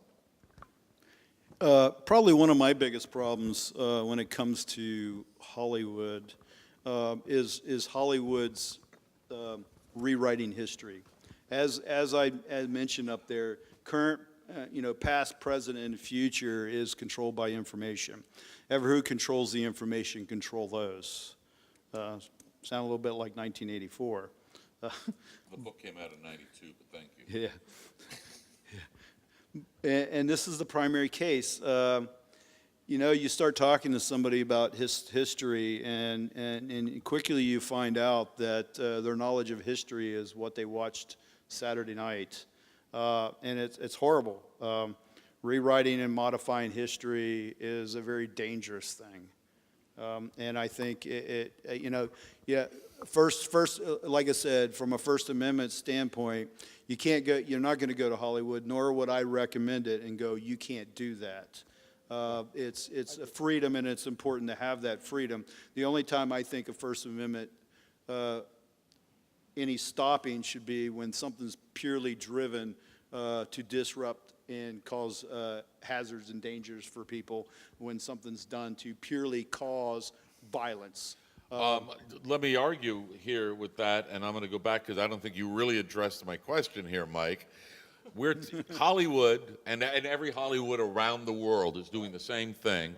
Probably one of my biggest problems when it comes to Hollywood is Hollywood's rewriting history. As I mentioned up there, current, past, present, and future is controlled by information. Ever who controls the information control those. Sound a little bit like 1984. The book came out in 92, but thank you. Yeah. And this is the primary case. You start talking to somebody about history, and quickly you find out that their knowledge of history is what they watched Saturday night. And it's horrible. Rewriting and modifying history is a very dangerous thing. And I think first, like I said, from a First Amendment standpoint, you're not going to go to Hollywood, nor would I recommend it and go, you can't do that. It's a freedom, and it's important to have that freedom. The only time I think of First Amendment, any stopping should be when something's purely driven to disrupt and cause hazards and dangers for people, when something's done to purely cause violence. Let me argue here with that, and I'm going to go back because I don't think you really addressed my question here, Mike. Hollywood, and every Hollywood around the world is doing the same thing.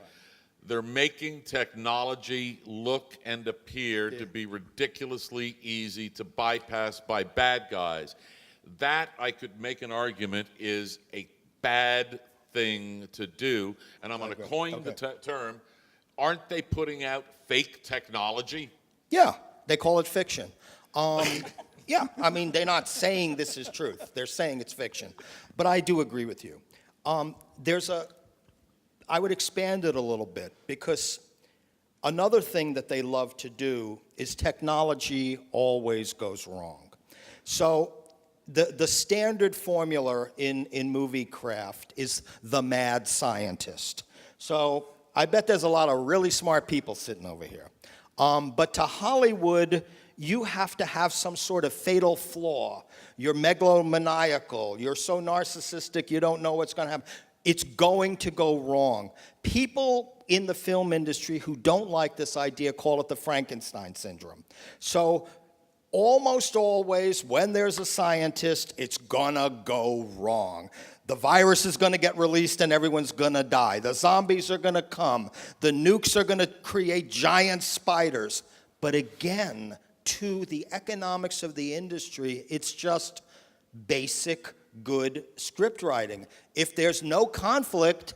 They're making technology look and appear to be ridiculously easy to bypass by bad guys. That, I could make an argument, is a bad thing to do, and I'm going to coin the term. Aren't they putting out fake technology? Yeah, they call it fiction. Yeah, I mean, they're not saying this is truth. They're saying it's fiction. But I do agree with you. I would expand it a little bit, because another thing that they love to do is technology always goes wrong. So the standard formula in movie craft is the mad scientist. So I bet there's a lot of really smart people sitting over here. But to Hollywood, you have to have some sort of fatal flaw. You're megalomaniacal. You're so narcissistic you don't know what's going to happen. It's going to go wrong. People in the film industry who don't like this idea call it the Frankenstein syndrome. So almost always, when there's a scientist, it's gonna go wrong. The virus is gonna get released and everyone's gonna die. The zombies are gonna come. The nukes are gonna create giant spiders. But again, to the economics of the industry, it's just basic good script writing. If there's no conflict,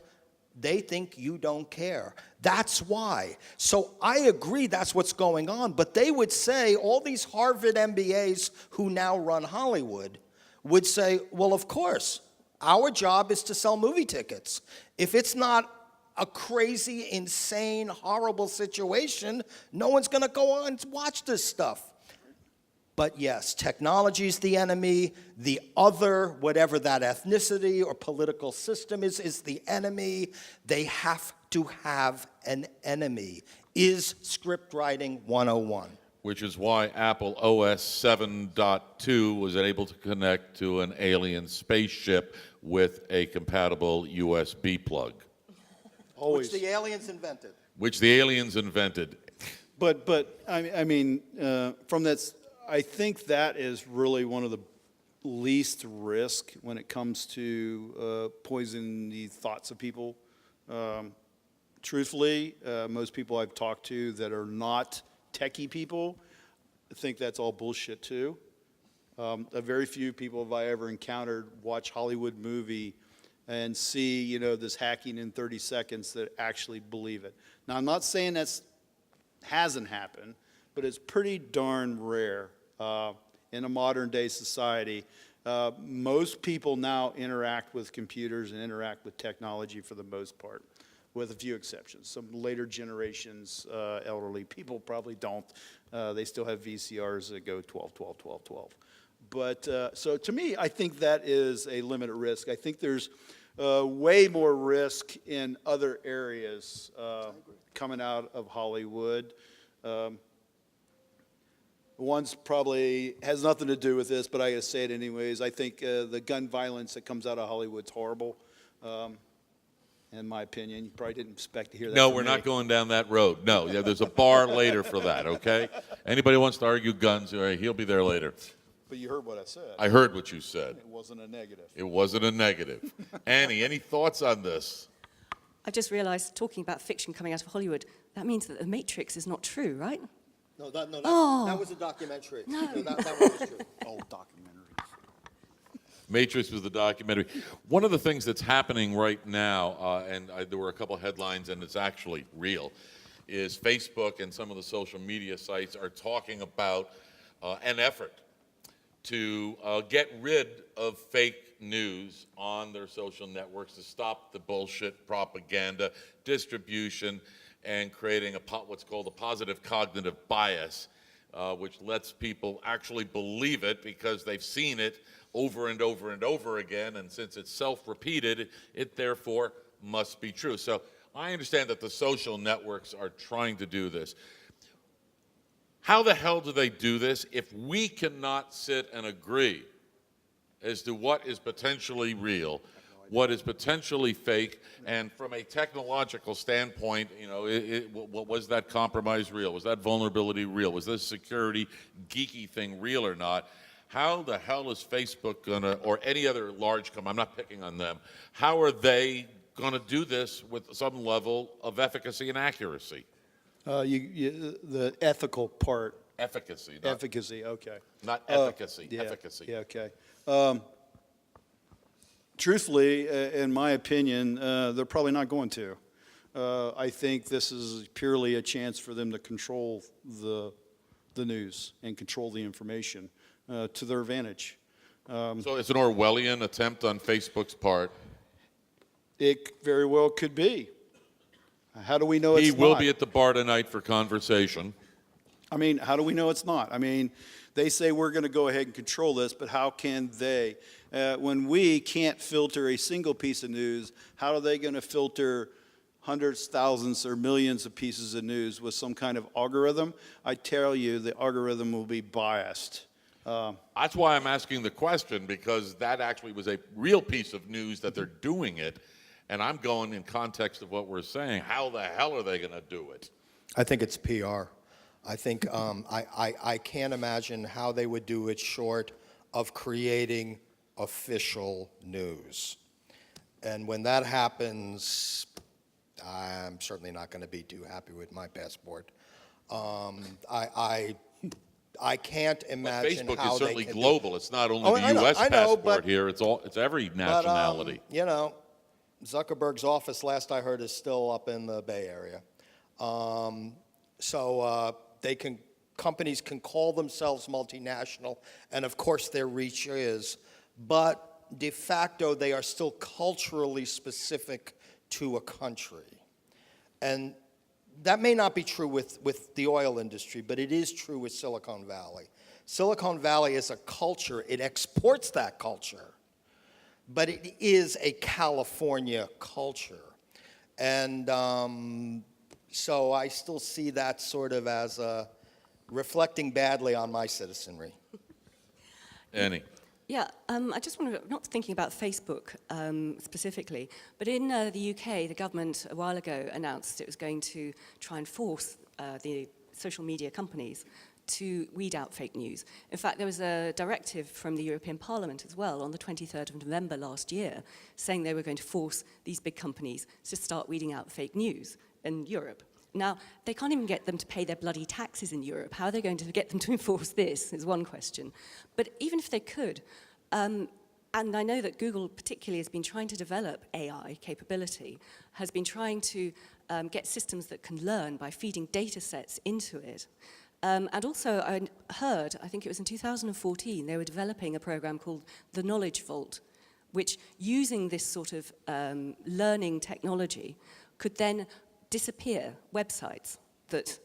they think you don't care. That's why. So I agree that's what's going on, but they would say, all these Harvard MBAs who now run Hollywood would say, well, of course, our job is to sell movie tickets. If it's not a crazy, insane, horrible situation, no one's gonna go on and watch this stuff. But yes, technology is the enemy. The other, whatever that ethnicity or political system is the enemy. They have to have an enemy. Is script writing 101. Which is why Apple OS 7.2 was able to connect to an alien spaceship with a compatible USB plug. Always. Which the aliens invented. Which the aliens invented. But I mean, from that, I think that is really one of the least risk when it comes to poisoning the thoughts of people. Truthfully, most people I've talked to that are not techie people think that's all bullshit too. A very few people have I ever encountered watch Hollywood movie and see, you know, this hacking in 30 seconds that actually believe it. Now, I'm not saying that's hasn't happened, but it's pretty darn rare in a modern day society. Most people now interact with computers and interact with technology for the most part, with a few exceptions. Some later generations, elderly people probably don't. They still have VCRs that go 12, 12, 12, 12. But so to me, I think that is a limited risk. I think there's way more risk in other areas coming out of Hollywood. One's probably has nothing to do with this, but I gotta say it anyways. I think the gun violence that comes out of Hollywood's horrible. In my opinion, you probably didn't expect to hear that. No, from we're me. not going down that road. No, yeah, there's a bar later for that, okay? Anybody wants to argue guns, all right, he'll be there later. But you heard what I said. I heard what you said. It wasn't a negative. It wasn't a negative. Annie, any thoughts on this? I just realised, talking about fiction coming out of Hollywood, that means that The Matrix is not true, right? No, that was a documentary. No. That was true. Oh, documentaries. Matrix was the documentary. One of the things that's happening right now, there were a couple headlines, and it's actually real, is Facebook and some of the social media sites are talking about an effort to get rid of fake news on their social networks, to stop the bullshit propaganda, distribution, and creating what's called a positive cognitive bias, which lets people actually believe it because they've seen it over and over and over again, and since it's self-repeated, it therefore must be true. So I understand that the social networks are trying to do this. How the hell do they do this if we cannot sit and agree as to what is potentially real, what is potentially fake, and from a technological standpoint, you know, was that compromise real? Was that vulnerability real? Was this security geeky thing real or not? How the hell is Facebook gonna, or any other large company, I'm not picking on them, how are they gonna do this with some level of efficacy and accuracy? The ethical part. Efficacy. Efficacy, okay. Not efficacy, Yeah, efficacy. Yeah, okay. Truthfully, in my opinion, they're probably not going to. I think this is purely a chance for them to control the news and control the information to their advantage. So it's an Orwellian attempt on Facebook's part. It very well could be. How do we know it's not? He will be at the bar tonight for conversation. I mean, how do we know it's not? I mean, they say we're going to go ahead and control this, but how can they? When we can't filter a single piece of news, how are they going to filter hundreds, thousands, or millions of pieces of news with some kind of algorithm? I tell you, the algorithm will be biased. That's why I'm asking the question, because that actually was a real piece of news that they're doing it, and I'm going in context of what we're saying. How the hell are they going to do it? I think it's PR. I think I can't imagine how they would do it short of creating official news. And when that happens, I'm certainly not going to be too happy with my passport. I can't imagine Facebook how is certainly they can global. It's not only Oh, the I know, U.S. I know, passport but- here. It's every nationality. You know, Zuckerberg's office, last I heard, is still up in the Bay Area. Companies can call themselves multinational, and of course their reach is, but de facto they are still culturally specific to a country. And that may not be true with the oil industry, but it is true with Silicon Valley. Silicon Valley is a culture. It exports that culture, but it is a California culture. And so I still see that sort of as reflecting badly on my citizenry. Annie. Yeah, I just want to, not thinking about Facebook specifically, but in the UK, the government a while ago announced it was going to try and force the social media companies to weed out fake news. In fact, there was a directive from the European Parliament as well on the 23rd of November last year saying they were going to force these big companies to start weeding out fake news in Europe. Now, they can't even get them to pay their bloody taxes in Europe. How are they going to get them to enforce this is one question. But even if they could, and I know that Google particularly has been trying to develop AI capability, has been trying to get systems that can learn by feeding data sets into it. And also I heard, I think it was in 2014, they were developing a program called the Knowledge Vault, which using this sort of learning technology could then disappear websites that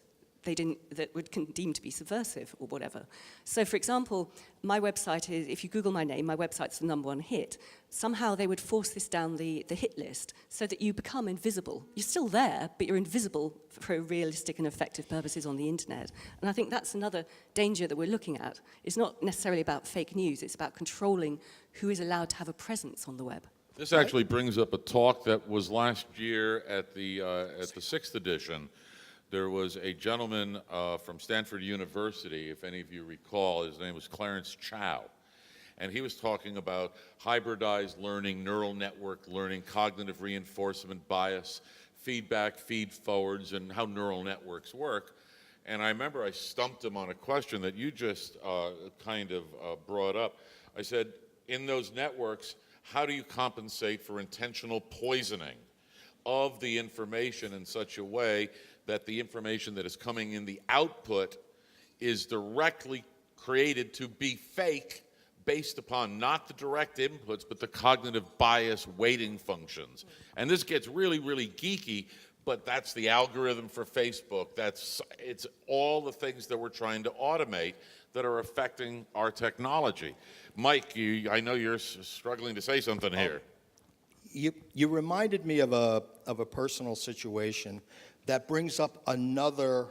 that would deem to be subversive or whatever. So for example, my website is, if you Google my name, my website's the #1 hit. Somehow they would force this down the hit list so that you become invisible. You're still there, but you're invisible for realistic and effective purposes on the internet. And I think that's another danger that we're looking at. It's not necessarily about fake news, it's about controlling who is allowed to have a presence on the web. This actually brings up a talk that was last year at the 6th edition. There was a gentleman from Stanford University, if any of you recall, his name was Clarence Chow. And he was talking about hybridized learning, neural network learning, cognitive reinforcement bias, feedback, feed-forwards, and how neural networks work. And I remember I stumped him on a question that you just kind of brought up. I said, in those networks, how do you compensate for intentional poisoning of the information in such a way that the information that is coming in the output is directly created to be fake based upon not the direct inputs, but the cognitive bias weighting functions. And this gets really, really geeky, but that's the algorithm for Facebook. It's all the things that we're trying to automate that are affecting our technology. Mike, I know you're struggling to say something here. You reminded me of a personal situation that brings up another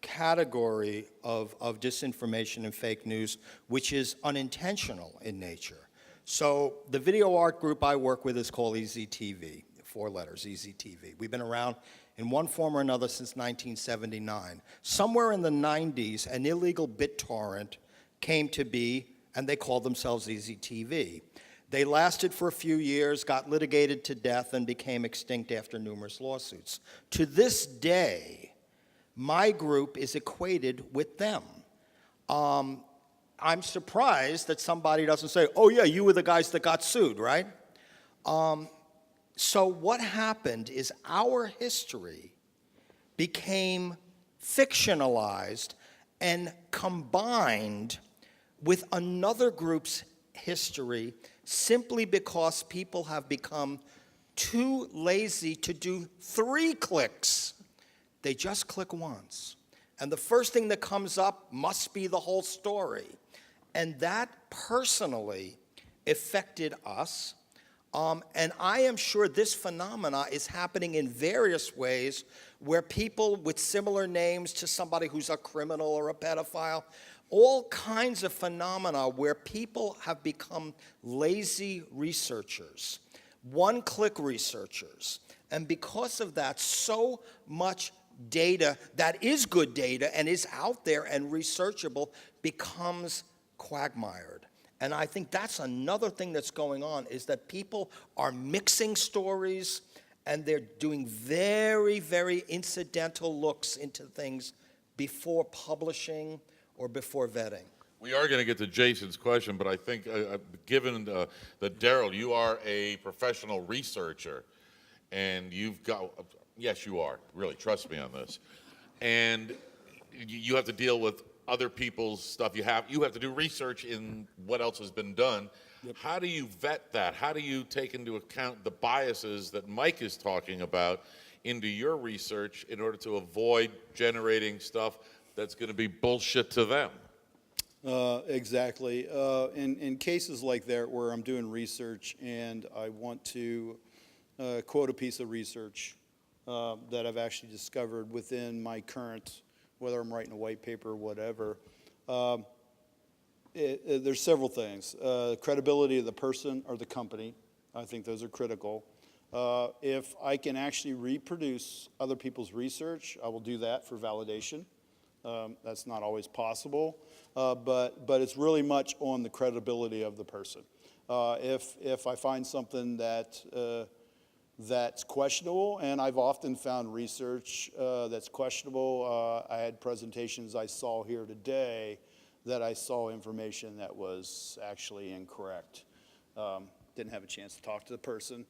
category of disinformation and fake news, which is unintentional in nature. So the video art group I work with is called EZTV, 4 letters, EZTV. We've been around in one form or another since 1979. Somewhere in the 90s, an illegal BitTorrent came to be, and they called themselves EZTV. They lasted for a few years, got litigated to death, and became extinct after numerous lawsuits. To this day, my group is equated with them. I'm surprised that somebody doesn't say, oh yeah, you were the guys that got sued, right? So what happened is our history became fictionalized and combined with another group's history simply because people have become too lazy to do 3 clicks. They just click once. And the first thing that comes up must be the whole story. And that personally affected us. And I am sure this phenomena is happening in various ways where people with similar names to somebody who's a criminal or a pedophile, all kinds of phenomena where people have become lazy researchers, one-click researchers. And because of that, so much data that is good data and is out there and researchable becomes quagmired. And I think that's another thing that's going on, is that people are mixing stories and they're doing very, very incidental looks into things before publishing or before vetting. We are going to get to Jason's question, but I think given that, Daryl, you are a professional researcher, and you've got, yes, you are, really, trust me on this, and you have to deal with other people's stuff. You have to do research in what else has been done. Yep. How do you vet that? How do you take into account the biases that Mike is talking about into your research in order to avoid generating stuff that's going to be bullshit to them? Exactly. In cases like that where I'm doing research and I want to quote a piece of research that I've actually discovered within my current, whether I'm writing a white paper or whatever, there's several things. Credibility of the person or the company, I think those are critical. If I can actually reproduce other people's research, I will do that for validation. That's not always possible, but it's really much on the credibility of the person. If I find something that's questionable, and I've often found research that's questionable. I had presentations I saw here today that I saw information that was actually incorrect. Didn't have a chance to talk to the person,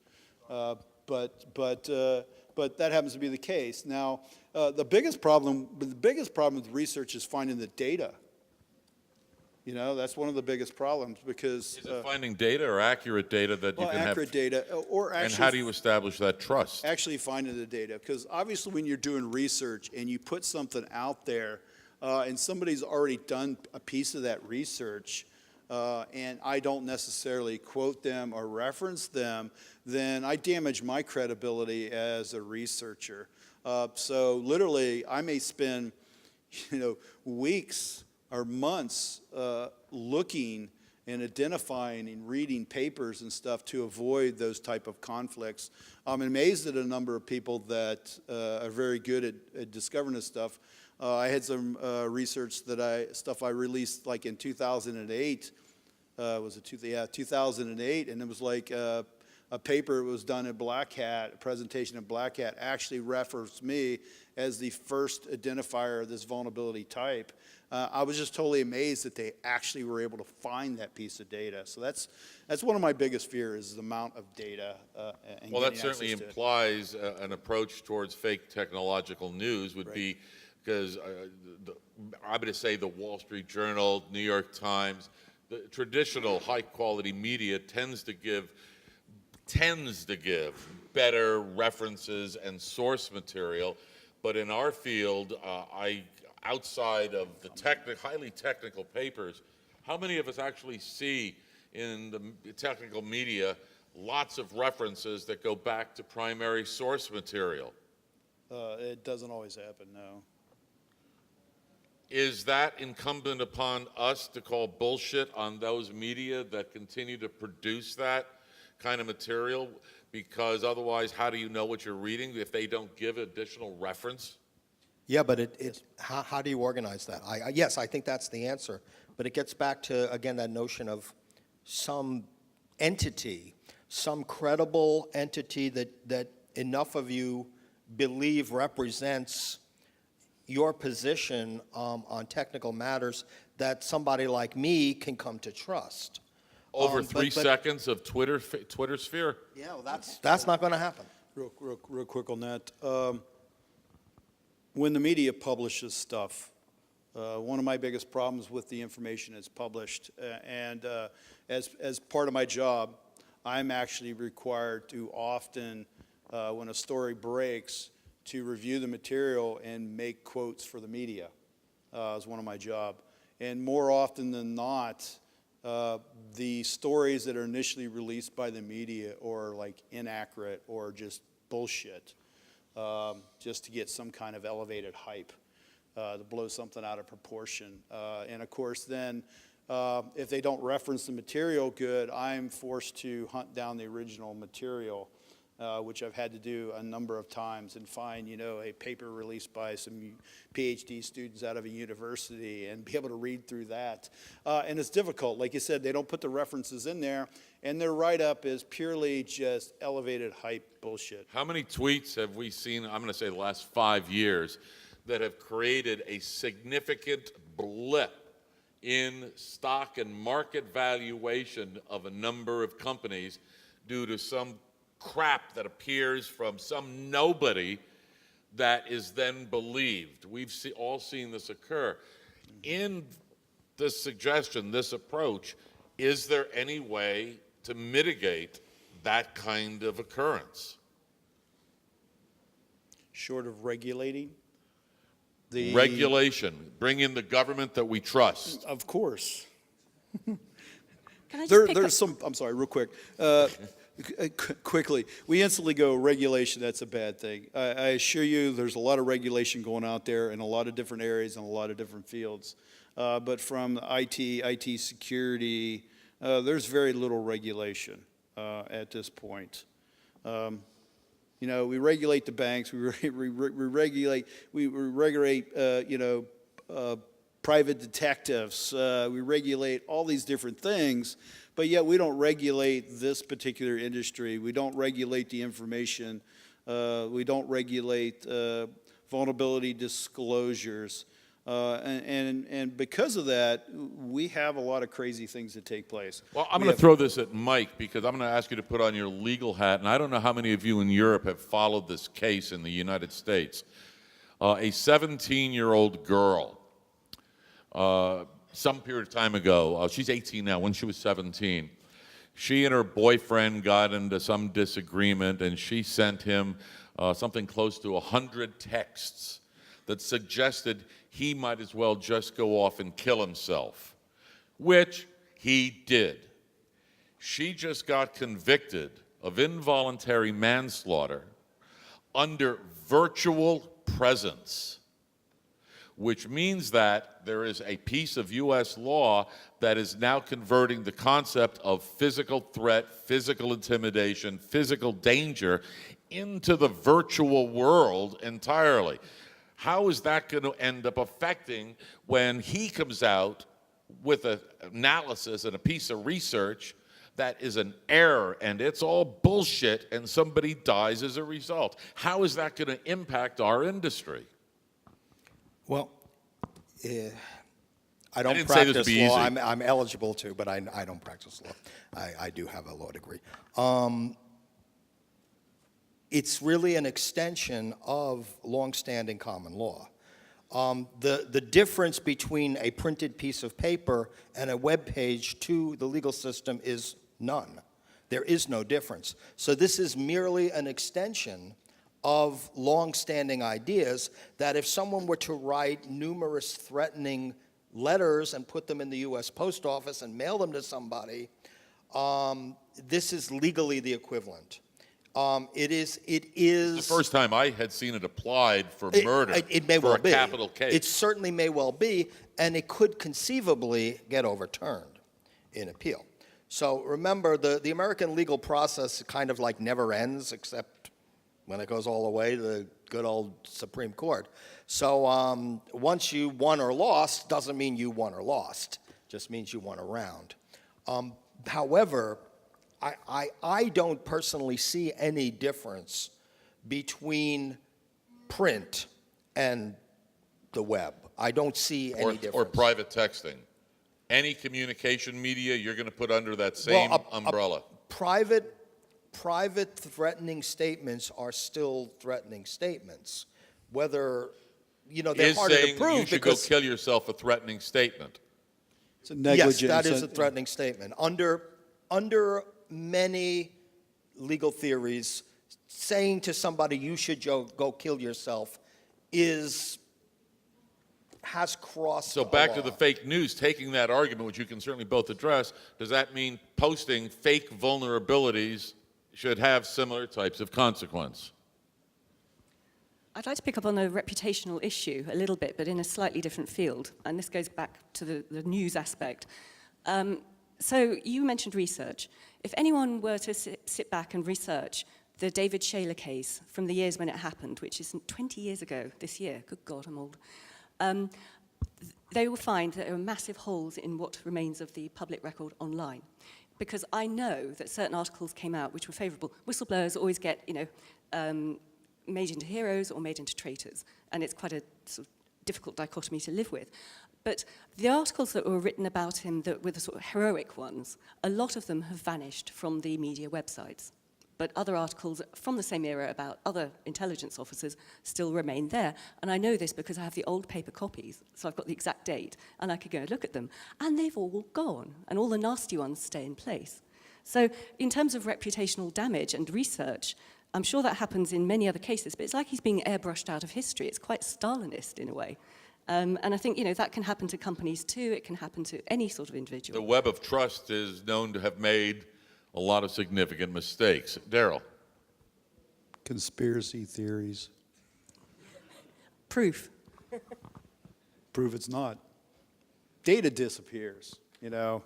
but that happens to be the case. Now, the biggest problem with research is finding the data. You know, that's one of the biggest problems because... Is it finding data or accurate data that you can have? Accurate data, or actually... And how do you establish that trust? Actually finding the data, because obviously when you're doing research and you put something out there and somebody's already done a piece of that research and I don't necessarily quote them or reference them, then I damage my credibility as a researcher. So literally, I may spend, weeks or months looking and identifying and reading papers and stuff to avoid those type of conflicts. I'm amazed at a number of people that are very good at discovering this stuff. I had some research stuff I released like in 2008. Was it 2008? And it was like a paper was done at Black Hat, a presentation at Black Hat, actually referenced me as the first identifier of this vulnerability type. I was just totally amazed that they actually were able to find that piece of data. So that's one of my biggest fears, is the amount of data. Well, that certainly implies an approach towards fake technological news would be, because I'm going to say the Wall Street Journal, New York Times, the traditional high-quality media tends to give better references and source material. But in our field, outside of the highly technical papers, how many of us actually see in the technical media lots of references that go back to primary source material? It doesn't always happen, no. Is that incumbent upon us to call bullshit on those media that continue to produce that kind of material? Because otherwise, how do you know what you're reading if they don't give additional reference? Yeah, but how do you organize that? Yes, I think that's the answer. But it gets back to, again, that notion of some entity, some credible entity that enough of you believe represents your position on technical matters that somebody like me can come to trust. Over 3 seconds of Twitter sphere? Yeah, well, that's not going to happen. Real quick on that. When the media publishes stuff, one of my biggest problems with the information that's published, and as part of my job, I'm actually required to often, when a story breaks, to review the material and make quotes for the media is one of my job. And more often than not, the stories that are initially released by the media are like inaccurate or just bullshit, just to get some kind of elevated hype, to blow something out of proportion. And of course then, if they don't reference the material good, I'm forced to hunt down the original material. which I've had to do a number of times, and find, a paper released by some PhD students out of a university and be able to read through that. And it's difficult. Like you said, they don't put the references in there, and their write-up is purely just elevated hype bullshit. How many tweets have we seen, I'm going to say the last 5 years, that have created a significant blip in stock and market valuation of a number of companies due to some crap that appears from some nobody that is then believed? We've all seen this occur. In this suggestion, this approach, is there any way to mitigate that kind of occurrence? Short of regulating? Regulation. Bring in the government that we trust. Of course. Can I just pick up- There's some, I'm sorry, real quick. Quickly, we instantly go, regulation, that's a bad thing. I assure you there's a lot of regulation going out there in a lot of different areas and a lot of different fields. But from IT security, there's very little regulation at this point. We regulate the banks, we regulate private detectives, we regulate all these different things, but yet we don't regulate this particular industry. We don't regulate the information. We don't regulate vulnerability disclosures. And because of that, we have a lot of crazy things that take place. Well, I'm going to throw this at Mike because I'm going to ask you to put on your legal hat, and I don't know how many of you in Europe have followed this case in the United States. A 17-year-old girl, some period of time ago, she's 18 now, when she was 17, she and her boyfriend got into some disagreement, and she sent him something close to 100 texts that suggested he might as well just go off and kill himself, which he did. She just got convicted of involuntary manslaughter under virtual presence, which means that there is a piece of U.S. law that is now converting the concept of physical threat, physical intimidation, physical danger into the virtual world entirely. How is that going to end up affecting when he comes out with an analysis and a piece of research that is an error and it's all bullshit and somebody dies as a result? How is that going to impact our industry? Well, I I don't didn't say this would practice be law. easy. I'm eligible to, but I don't practice law. I do have a law degree. It's really an extension of longstanding common law. The difference between a printed piece of paper and a web page to the legal system is none. There is no difference. So this is merely an extension of longstanding ideas that if someone were to write numerous threatening letters and put them in the U.S. Post Office and mail them to somebody, this is legally the equivalent. It is. The first time I had seen it applied for murder, it may for well a be. capital case. It certainly may well be, and it could conceivably get overturned in appeal. So remember, the American legal process kind of like never ends, except when it goes all the way to the good old Supreme Court. So once you won or lost, doesn't mean you won or lost. Just means you won a round. However, I don't personally see any difference between print and the web. I don't see any difference. Or private texting. Any communication media you're going to put under that same umbrella. Private threatening statements are still threatening statements. Whether, they're Is harder to saying prove you should because go kill yourself a threatening statement? It's a negligence. yes, that is a threatening statement. Under many legal theories, saying to somebody you should go kill yourself has crossed So the back law. to the fake news, taking that argument, which you can certainly both address, does that mean posting fake vulnerabilities should have similar types of consequence? I'd like to pick up on a reputational issue a little bit, but in a slightly different field, and this goes back to the news aspect. So you mentioned research. If anyone were to sit back and research the David Shaler case from the years when it happened, which is 20 years ago this year. Good God, I'm old. They will find that there are massive holes in what remains of the public record online. Because I know that certain articles came out which were favourable. Whistleblowers always get, made into heroes or made into traitors. And it's quite a sort of difficult dichotomy to live with. But the articles that were written about him that were the sort of heroic ones, a lot of them have vanished from the media websites. But other articles from the same era about other intelligence officers still remain there. And I know this because I have the old paper copies, so I've got the exact date, and I could go and look at them. And they've all gone, and all the nasty ones stay in place. So in terms of reputational damage and research, I'm sure that happens in many other cases, but it's like he's being airbrushed out of history. It's quite Stalinist in a way. And I think, that can happen to companies too. It can happen to any sort of individual. The web of trust is known to have made a lot of significant mistakes. Daryl. Conspiracy theories. Proof. Prove it's not. Data disappears, Yeah,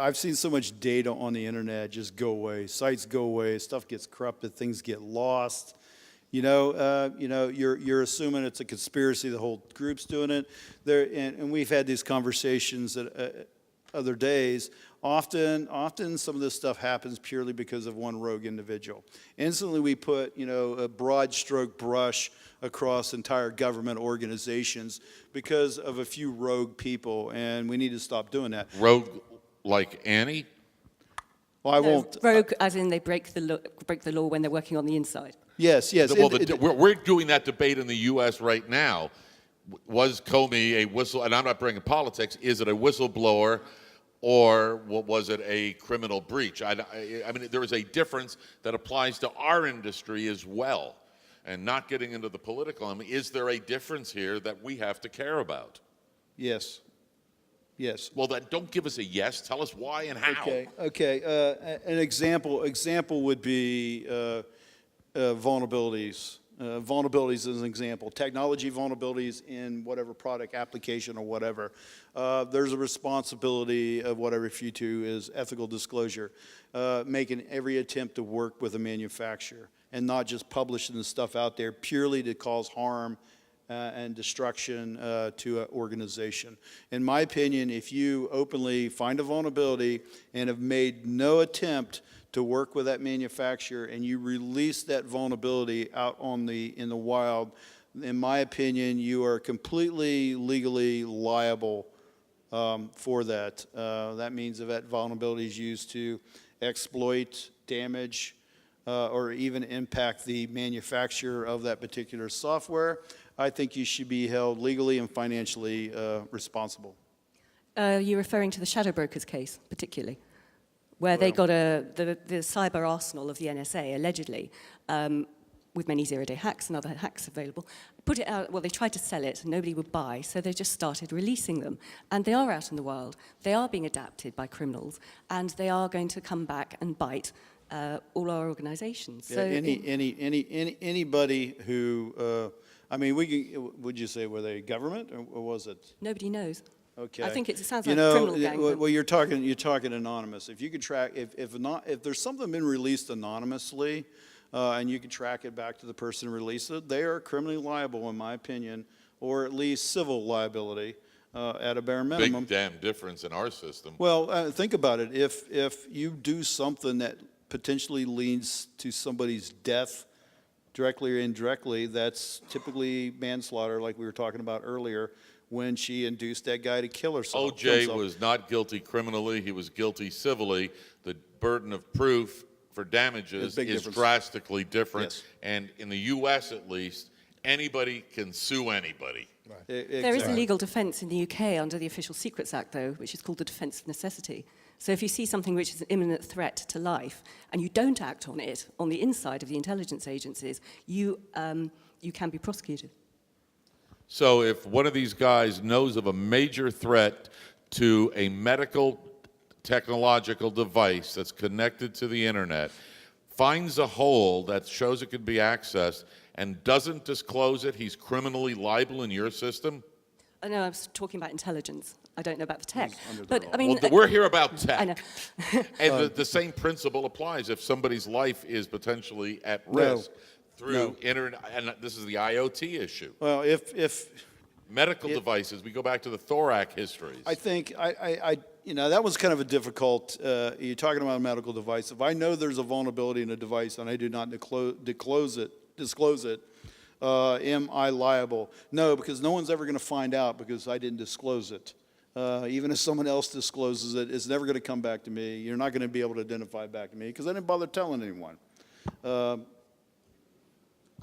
I've seen so much data on the internet just go away. Sites go away, stuff gets corrupted, things get lost. You're assuming it's a conspiracy, the whole group's doing it. And we've had these conversations at other days. Often some of this stuff happens purely because of one rogue individual. Instantly we put, a broad stroke brush across entire government organizations because of a few rogue people, and we need to stop doing that. Rogue like Annie? Well, I won't. Rogue, as in they break the law when they're working on the inside. Yes. Well, we're doing that debate in the U.S. right now. Was Comey a whistle? And I'm not bringing politics. Is it a whistleblower, or was it a criminal breach? I mean, there is a difference that applies to our industry as well. And not getting into the political, is there a difference here that we have to care about? Yes. Well, then don't give us a yes. Tell us why and how. Okay. An example would be vulnerabilities. Vulnerabilities is an example. Technology vulnerabilities in whatever product application or whatever. There's a responsibility of what I refer to as ethical disclosure, making every attempt to work with a manufacturer and not just publishing the stuff out there purely to cause harm and destruction to an organization. In my opinion, if you openly find a vulnerability and have made no attempt to work with that manufacturer and you release that vulnerability out in the wild, in my opinion, you are completely legally liable for that. That means if that vulnerability is used to exploit, damage, or even impact the manufacturer of that particular software, I think you should be held legally and financially responsible. You're referring to the shadow brokers case, particularly, where they got the cyber arsenal of the NSA, allegedly, with many zero-day hacks and other hacks available, put it out. Well, they tried to sell it, and nobody would buy, so they just started releasing them. And they are out in the wild. They are being adapted by criminals, and they are going to come back and bite all our organizations. Yeah, so anybody who, would you say, were they government or was it? Nobody knows. Okay. I think it sounds like a criminal gang. Well, you're talking anonymous. If you could track, if there's something been released anonymously, and you can track it back to the person who released it, they are criminally liable, in my opinion, or at least civil liability at a bare minimum. Big damn difference in our system. Well, think about it. If you do something that potentially leads to somebody's death, directly or indirectly, that's typically manslaughter, like we were talking about earlier, when she induced that guy to kill herself. O.J. was not guilty criminally. He was guilty civilly. The burden of proof for damages is drastically different. Yes. And in the U.S., at least, anybody can sue anybody. Right. There is a legal defence in the UK under the Official Secrets Act, though, which is called the defence of necessity. So if you see something which is an imminent threat to life and you don't act on it on the inside of the intelligence agencies, you can be prosecuted. So if one of these guys knows of a major threat to a medical technological device that's connected to the internet, finds a hole that shows it could be accessed, and doesn't disclose it, he's criminally liable in your system? I know I was talking about intelligence. I don't know about the tech. under the But law. I mean, Well, we're here about tech. I know. And the same principle applies if somebody's life is potentially at risk through internet, and this is the IoT issue. Well, if Medical devices, we go back to the Thorac histories. I think that was kind of a difficult. You're talking about a medical device. If I know there's a vulnerability in a device and I do not disclose it, am I liable? No, because no one's ever going to find out because I didn't disclose it. Even if someone else discloses it, it's never going to come back to me. You're not going to be able to identify it back to me because I didn't bother telling anyone. And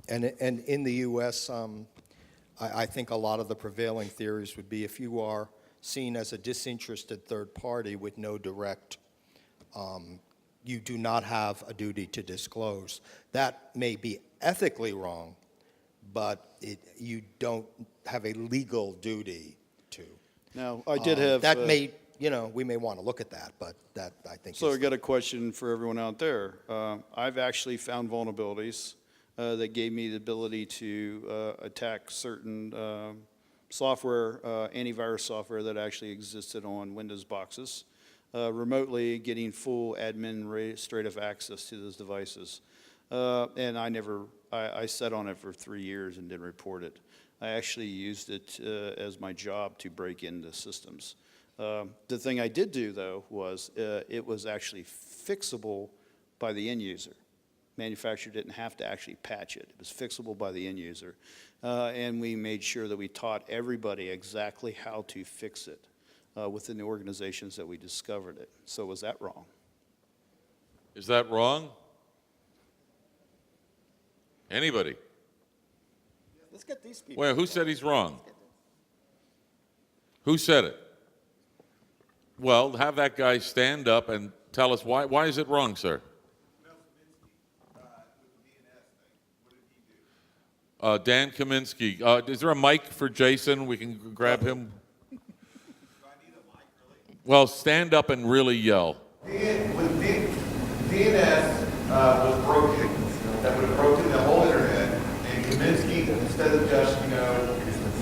in the U.S., I think a lot of the prevailing theories would be if you are seen as a disinterested third party with no direct, you do not have a duty to disclose. That may be ethically wrong, but you don't have a legal duty to. Now, I did have... That may, we may want to look at that, but that, I think So is I got a question for everyone out there. I've actually found vulnerabilities that gave me the ability to attack certain software, antivirus software that actually existed on Windows boxes, remotely getting full administrative access to those devices. And I sat on it for 3 years and didn't report it. I actually used it as my job to break into systems. The thing I did do, though, was it was actually fixable by the end user. Manufacturer didn't have to actually patch it. It was fixable by the end user. And we made sure that we taught everybody exactly how to fix it within the organizations that we discovered it. So was that wrong? Is that wrong? Anybody? Let's get these people. Well, who said he's wrong? Who said it? Well, have that guy stand up and tell us why. Why is it wrong, sir? Dan Kaminsky. Is there a mic for Jason? We can grab him. Do I need a mic, really? Well, stand up and really yell. When DNS was broken, that would have broken the whole internet, and Kaminsky, instead of just,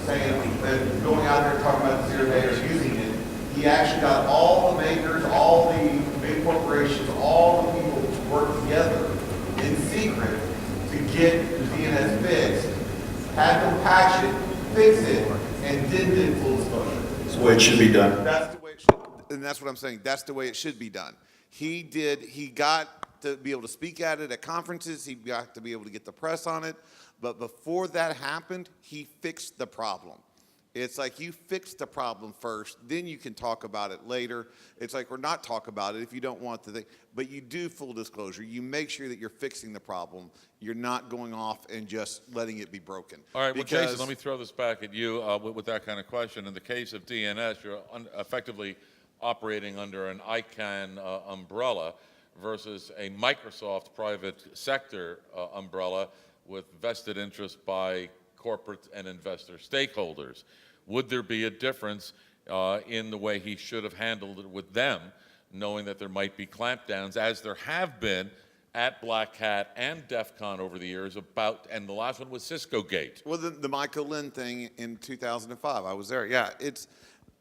saying, going out there and talking about zero day or using it, he actually got all the makers, all the big corporations, all the people to work together in secret to get the DNS fixed, had them patch it, fix it, and didn't do full disclosure. That's the way it should be done. That's the way it should, and that's what I'm saying. That's the way it should be done. He got to be able to speak at it at conferences. He got to be able to get the press on it. But before that happened, he fixed the problem. It's like you fix the problem first, then you can talk about it later. It's like we're not talk about it if you don't want the thing, but you do full disclosure. You make sure that you're fixing the problem. You're not going off and just letting it be broken. All right, well, Jason, let me throw this back at you with that kind of question. In the case of DNS, you're effectively operating under an ICANN umbrella versus a Microsoft private sector umbrella with vested interest by corporate and investor stakeholders. Would there be a difference in the way he should have handled it with them, knowing that there might be clampdowns, as there have been at Black Hat and DEF CON over the years and the last one was Cisco Gate? Well, the Michael Lynn thing in 2005, I was there. Yeah,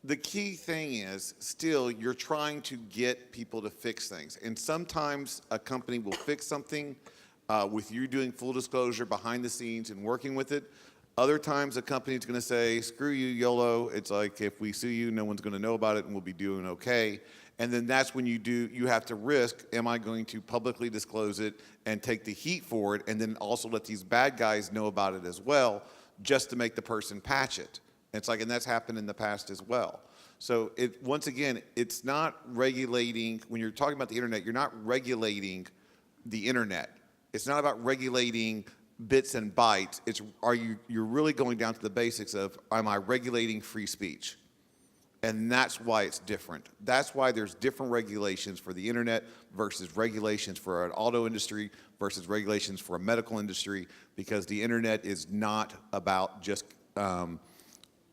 the key thing is still you're trying to get people to fix things. And sometimes a company will fix something with you doing full disclosure behind the scenes and working with it. Other times a company's going to say, screw you, YOLO. It's like if we sue you, no one's going to know about it and we'll be doing okay. And then that's when you have to risk, am I going to publicly disclose it and take the heat for it and then also let these bad guys know about it as well just to make the person patch it. It's like, and that's happened in the past as well. So once again, it's not regulating, when you're talking about the internet, you're not regulating the internet. It's not about regulating bits and bytes. You're really going down to the basics of, am I regulating free speech? And that's why it's different. That's why there's different regulations for the internet versus regulations for an auto industry versus regulations for a medical industry, because the internet is not about just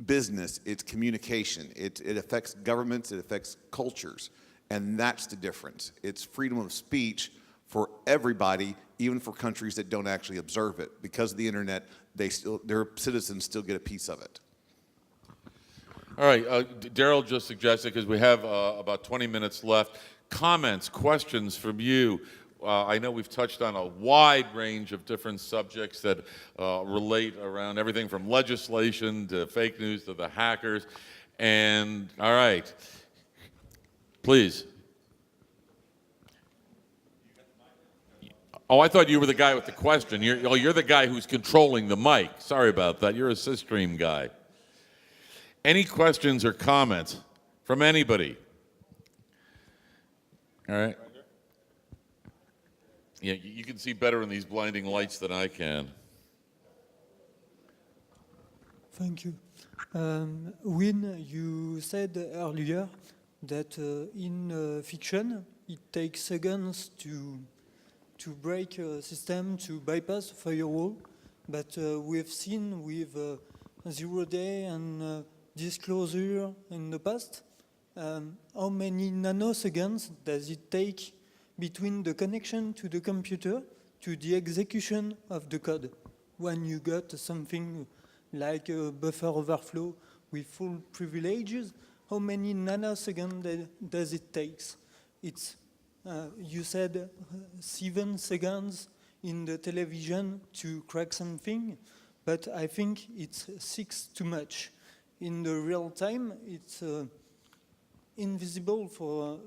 business, it's communication. It affects governments, it affects cultures, and that's the difference. It's freedom of speech for everybody, even for countries that don't actually observe it. Because of the internet, their citizens still get a piece of it. All right, Daryl just suggested, because we have about 20 minutes left, comments, questions from you. I know we've touched on a wide range of different subjects that relate around everything from legislation to fake news to the hackers. And, all right, please. Oh, I thought you were the guy with the question. You're the guy who's controlling the mic. Sorry about that. You're a SysStream guy. Any questions or comments from anybody? All right. Yeah, you can see better in these blinding lights than I can. Thank you. Win, you said earlier that in fiction it takes seconds to break a system, to bypass a firewall, but we've seen with Zero Day and Disclosure in the past, how many nanoseconds does it take between the connection to the computer to the execution of the code? When you got something like a buffer overflow with full privileges, how many nanoseconds does it take? It's, you said 7 seconds in the television to crack something, but I think it's 6 too much. In the real time, it's invisible for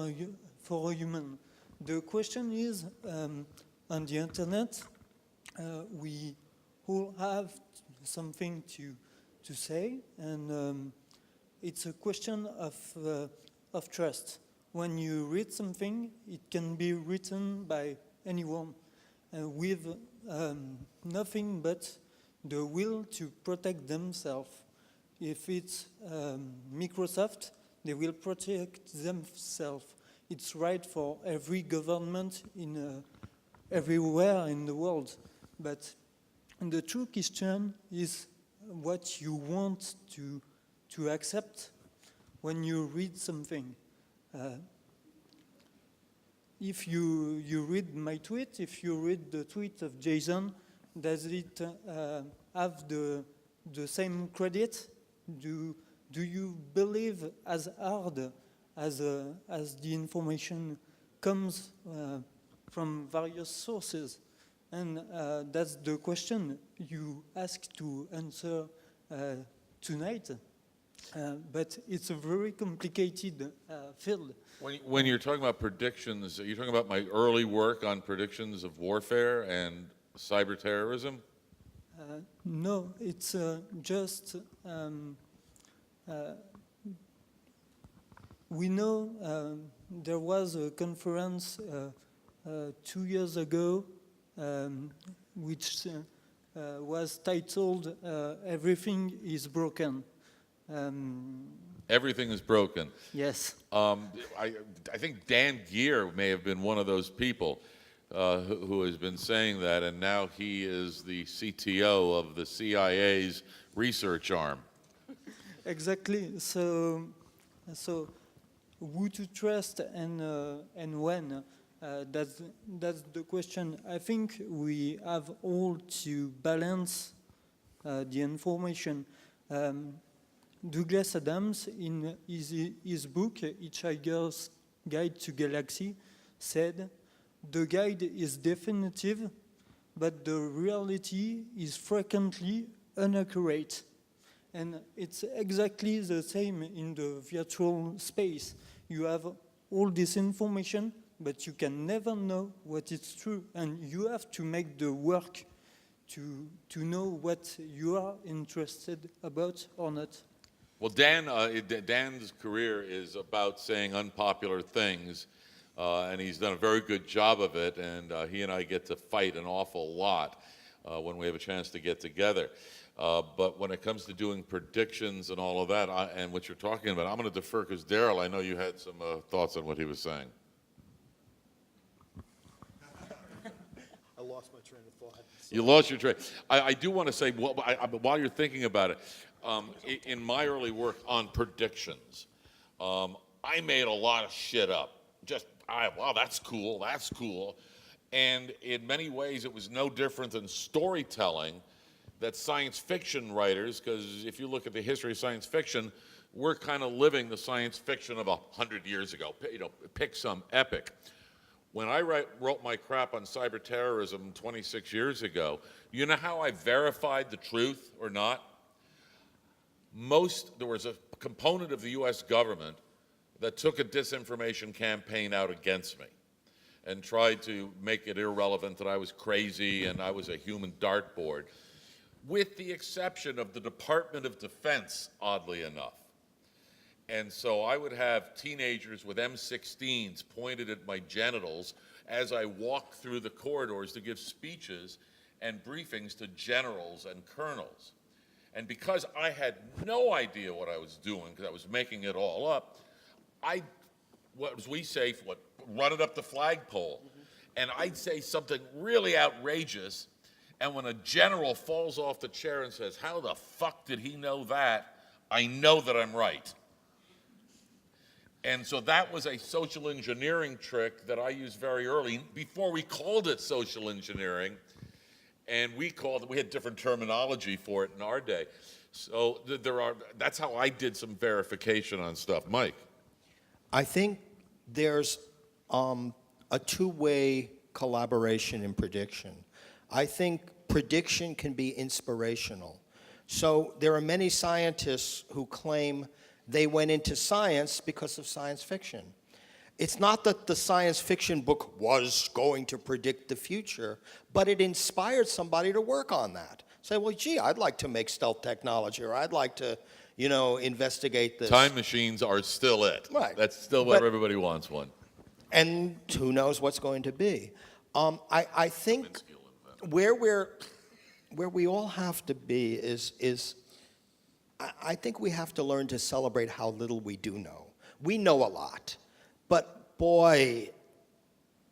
a human. The question is, on the internet, we all have something to say, and it's a question of trust. When you read something, it can be written by anyone with nothing but the will to protect themselves. If it's Microsoft, they will protect themselves. It's right for every government everywhere in the world. But the true question is what you want to accept when you read something. If you read my tweet, if you read the tweet of Jason, does it have the same credit? Do you believe as hard as the information comes from various sources? And that's the question you ask to answer tonight. But it's a very complicated field. When you're talking about predictions, are you talking about my early work on predictions of warfare and cyber terrorism? No, it's just we know there was a conference 2 years ago which was titled "Everything is Broken." Everything is broken. Yes. I think Dan Geer may have been one of those people who has been saying that, and now he is the CTO of the CIA's research arm. Exactly. So who to trust and when? That's the question. I think we have all to balance the information. Douglas Adams, in his book, Hitchhiker's Guide to Galaxy, said, "The guide is definitive, but the reality is frequently inaccurate." And it's exactly the same in the virtual space. You have all this information, but you can never know what is true. And you have to make the work to know what you are interested about or not. Well, Dan's career is about saying unpopular things, and he's done a very good job of it, and he and I get to fight an awful lot when we have a chance to get together. But when it comes to doing predictions and all of that, and what you're talking about, I'm going to defer, because Daryl, I know you had some thoughts on what he was saying. I lost my train of thought. You lost your train. I do want to say, while you're thinking about it, in my early work on predictions, I made a lot of shit up. Wow, that's cool, that's cool. And in many ways, it was no different than storytelling that science fiction writers, because if you look at the history of science fiction, we're kind of living the science fiction of 100 years ago. You know, pick some epic. When I wrote my crap on cyber terrorism 26 years ago, you know how I verified the truth or not? There was a component of the US government that took a disinformation campaign out against me and tried to make it irrelevant that I was crazy and I was a human dartboard, with the exception of the Department of Defense, oddly enough. And so I would have teenagers with M16s pointed at my genitals as I walked through the corridors to give speeches and briefings to generals and colonels. And because I had no idea what I was doing, because I was making it all up, run it up the flagpole. And I'd say something really outrageous, and when a general falls off the chair and says, "How the fuck did he know that?" I know that I'm right. And so that was a social engineering trick that I used very early, before we called it social engineering. And we had different terminology for it in our day. So that's how I did some verification on stuff. Mike? I think there's a two-way collaboration in prediction. I think prediction can be inspirational. So there are many scientists who claim they went into science because of science fiction. It's not that the science fiction book was going to predict the future, but it inspired somebody to work on that. Say, well, gee, I'd like to make stealth technology, or I'd like to, investigate this. Time machines are still it. Right. That's still what everybody wants one. And who knows what's going to be. I think where we all have to be is I think we have to learn to celebrate how little we do know. We know a lot, but boy,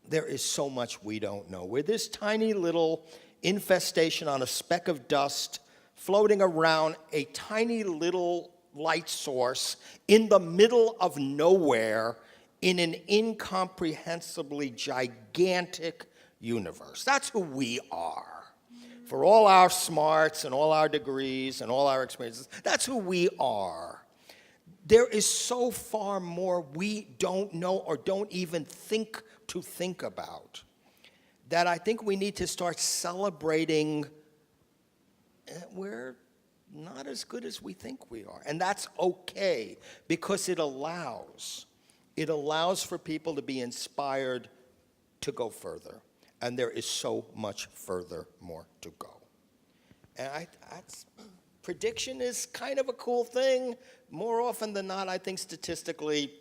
there is so much we don't know. We're this tiny little infestation on a speck of dust floating around a tiny little light source in the middle of nowhere in an incomprehensibly gigantic universe. That's who we are. For all our smarts and all our degrees and all our experiences, that's who we are. There is so far more we don't know or don't even think about that I think we need to start celebrating we're not as good as we think we are. And that's okay, because it allows for people to be inspired to go further. And there is so much further more to go. And prediction is kind of a cool thing. More often than not, I think statistically,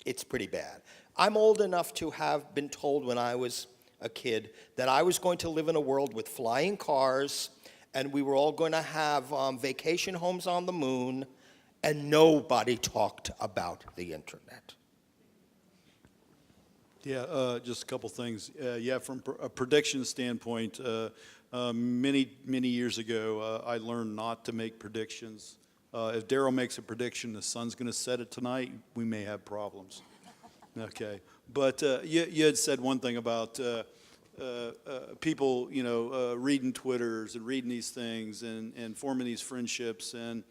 it's pretty bad. I'm old enough to have been told when I was a kid that I was going to live in a world with flying cars, and we were all going to have vacation homes on the moon, and nobody talked about the internet. Yeah, just a couple things. From a prediction standpoint, many years ago, I learned not to make predictions. If Daryl makes a prediction, the sun's going to set it tonight, we may have problems. Okay, but you had said one thing about people, reading Twitters and reading these things and forming these friendships and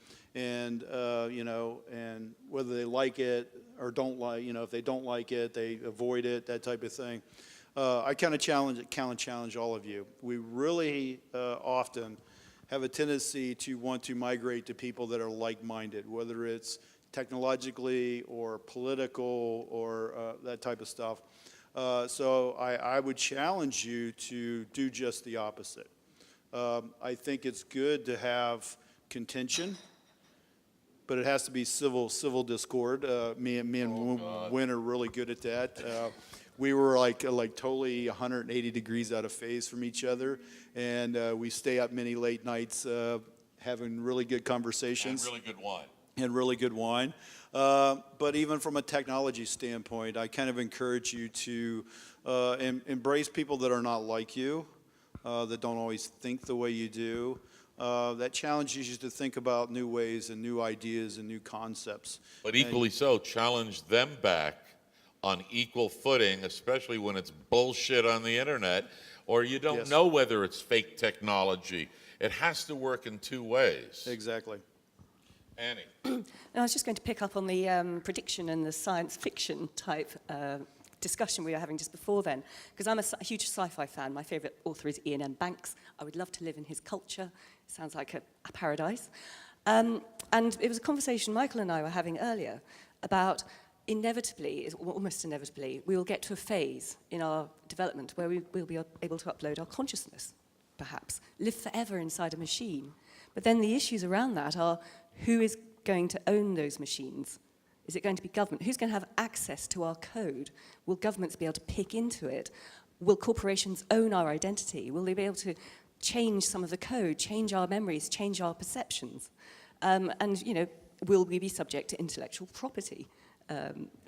whether they like it or don't like, if they don't like it, they avoid it, that type of thing. I kind of challenge all of you. We really often have a tendency to want to migrate to people that are like-minded, whether it's technologically or political or that type of stuff. So I would challenge you to do just the opposite. I think it's good to have contention, but it has to be civil discord. Me and Wynn are really good at that. We were like totally 180 degrees out of phase from each other, and we stay up many late nights having really good conversations. And really good wine. But even from a technology standpoint, I kind of encourage you to embrace people that are not like you, that don't always think the way you do. That challenges you to think about new ways and new ideas and new concepts. But equally so, challenge them back on equal footing, especially when it's bullshit on the internet, or you don't Yes. know whether it's fake technology. It has to work in two ways. Exactly. Annie. And I was just going to pick up on the prediction and the science fiction type discussion we were having just before then, because I'm a huge sci-fi fan. My favourite author is Ian M. Banks. I would love to live in his culture. Sounds like a paradise. And it was a conversation Michael and I were having earlier about inevitably, almost inevitably, we will get to a phase in our development where we will be able to upload our consciousness, perhaps, live forever inside a machine. But then the issues around that are who is going to own those machines? Is it going to be government? Who's going to have access to our code? Will governments be able to pick into it? Will corporations own our identity? Will they be able to change some of the code, change our memories, change our perceptions? And, you know, will we be subject to intellectual property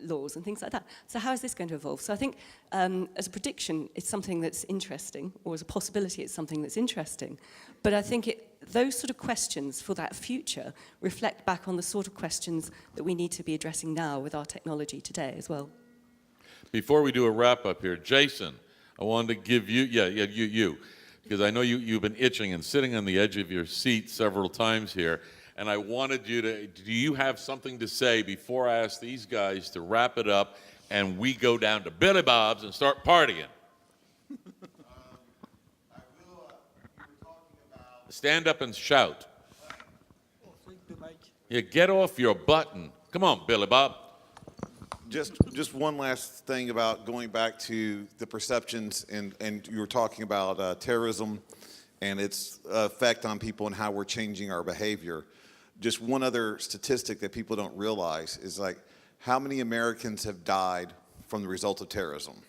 laws and things like that? So how is this going to evolve? So I think as a prediction, it's something that's interesting, or as a possibility, it's something that's interesting. But I think those sort of questions for that future reflect back on the sort of questions that we need to be addressing now with our technology today as well. Before we do a wrap-up here, Jason, I wanted to give you, you, because I know you've been itching and sitting on the edge of your seat several times here, and I wanted you to, do you have something to say before I ask these guys to wrap it up and we go down to Billy Bob's and start partying? Stand up and shout. Yeah, get off your button. Come on, Billy Bob. Just one last thing about going back to the perceptions, and you were talking about terrorism and its effect on people and how we're changing our behavior. Just one other statistic that people don't realize is like how many Americans have died from the result of terrorism.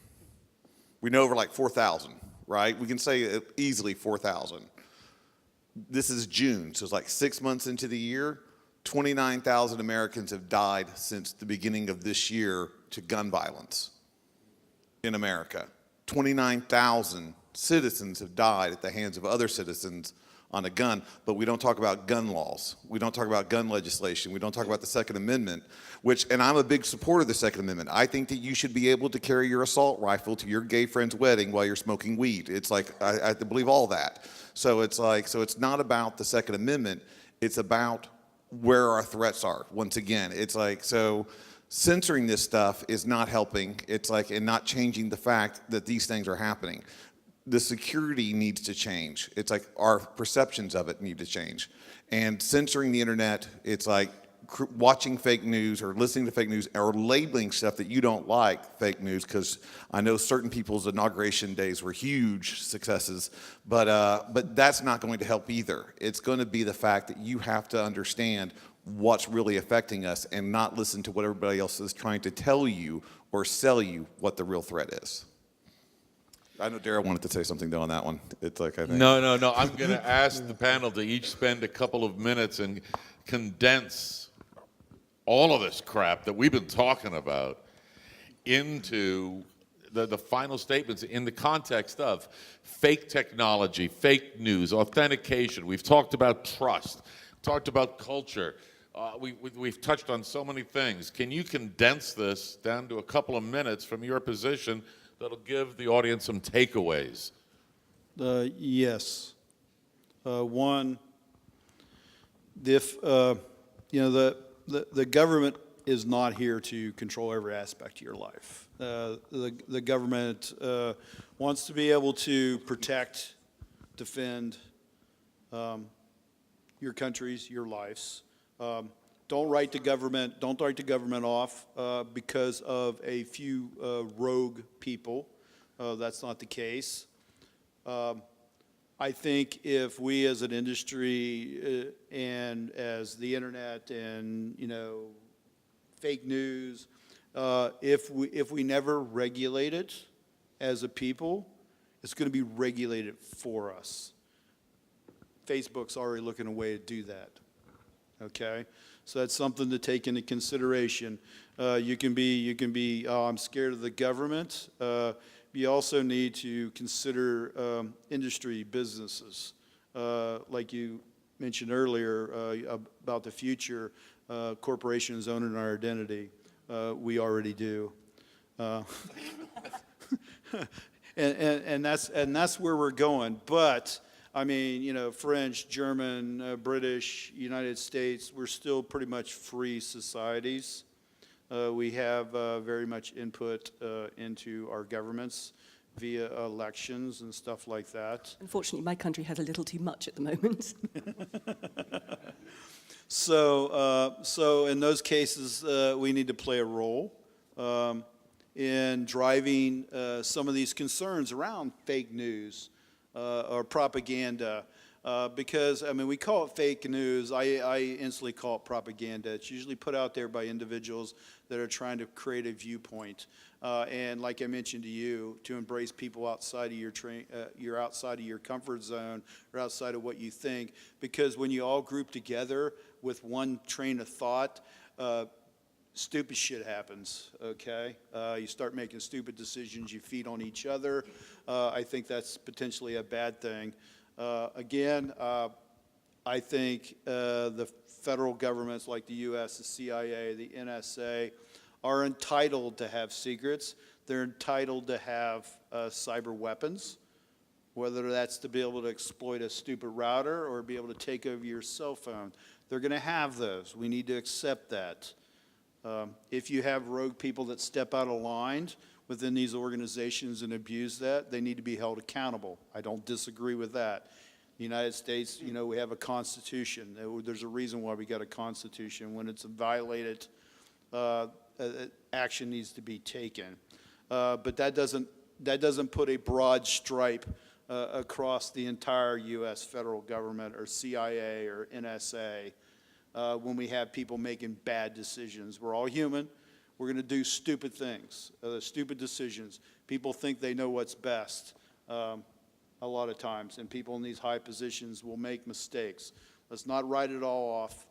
We know over like 4,000, right? We can say easily 4,000. This is June, so it's like 6 months into the year. 29,000 Americans have died since the beginning of this year to gun violence in America. 29,000 citizens have died at the hands of other citizens on a gun, but we don't talk about gun laws. We don't talk about gun legislation. We don't talk about the Second Amendment, and I'm a big supporter of the Second Amendment. I think that you should be able to carry your assault rifle to your gay friend's wedding while you're smoking weed. It's like, I believe all that. So it's not about the Second Amendment. It's about where our threats are. Once again, it's like, so censoring this stuff is not helping. It's like, and not changing the fact that these things are happening. The security needs to change. It's like our perceptions of it need to change. And censoring the internet, it's like watching fake news or listening to fake news or labeling stuff that you don't like fake news, because I know certain people's inauguration days were huge successes, but that's not going to help either. It's going to be the fact that you have to understand what's really affecting us and not listen to what everybody else is trying to tell you or sell you what the real threat is. I know Darryl wanted to say something though on that one. It's like, I think. No. I'm going to ask the panel to each spend a couple of minutes and condense all of this crap that we've been talking about into the final statements in the context of fake technology, fake news, authentication. We've talked about trust, talked about culture. We've touched on so many things. Can you condense this down to a couple of minutes from your position that'll give the audience some takeaways? Yes. One, if the government is not here to control every aspect of your life. The government wants to be able to protect, defend your countries, your lives. Don't write the government off because of a few rogue people. That's not the case. I think if we as an industry and as the internet and, fake news, if we never regulate it as a people, it's going to be regulated for us. Facebook's already looking a way to do that. Okay? So that's something to take into consideration. You can be, oh, I'm scared of the government. You also need to consider industry, businesses. Like you mentioned earlier about the future, corporations owning our identity. We already do. And that's where we're going. But, I mean, you know, French, German, British, United States, we're still pretty much free societies. We have very much input into our governments via elections and stuff like that. Unfortunately, my country has a little too much at the moment. So in those cases, we need to play a role in driving some of these concerns around fake news or propaganda. Because, I mean, we call it fake news. I instantly call it propaganda. It's usually put out there by individuals that are trying to create a viewpoint. And like I mentioned to you, to embrace people outside of you're outside of your comfort zone or outside of what you think. Because when you all group together with one train of thought, stupid shit happens, okay? You start making stupid decisions, you feed on each other. I think that's potentially a bad thing. Again, I think the federal governments like the U.S., the CIA, the NSA are entitled to have secrets. They're entitled to have cyber weapons, whether that's to be able to exploit a stupid router or be able to take over your cell phone. They're going to have those. We need to accept that. If you have rogue people that step out of line within these organizations and abuse that, they need to be held accountable. I don't disagree with that. The United States, you know, we have a constitution. There's a reason why we got a constitution. When it's violated, action needs to be taken. But that doesn't put a broad stripe across the entire U.S. federal government or CIA or NSA when we have people making bad decisions. We're all human. We're going to do stupid things, stupid decisions. People think they know what's best a lot of times, and people in these high positions will make mistakes. Let's not write it all off,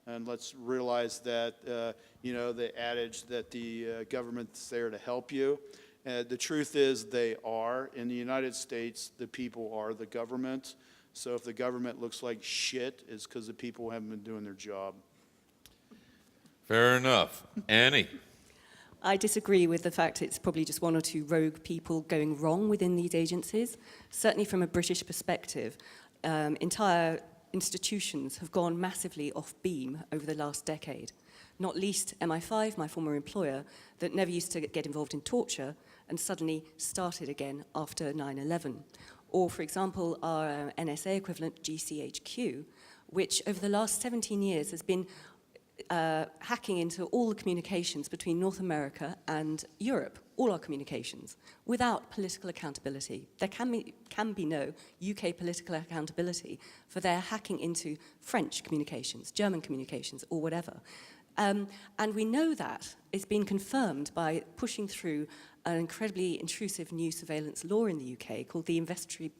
and let's realize that, you know, the adage that the government's there to help you. The truth is they are. In the United States, the people are the government. So if the government looks like shit, it's because the people haven't been doing their job. Fair enough. Annie? I disagree with the fact it's probably just one or two rogue people going wrong within these agencies. Certainly from a British perspective, entire institutions have gone massively off beam over the last decade. Not least MI5, my former employer, that never used to get involved in torture and suddenly started again after 9/11. Or, for example, our NSA equivalent, GCHQ, which over the last 17 years has been hacking into all the communications between North America and Europe, all our communications, without political accountability. There can be no UK political accountability for their hacking into French communications, German communications, or whatever. And we know that it's been confirmed by pushing through an incredibly intrusive new surveillance law in the UK called the Investigatory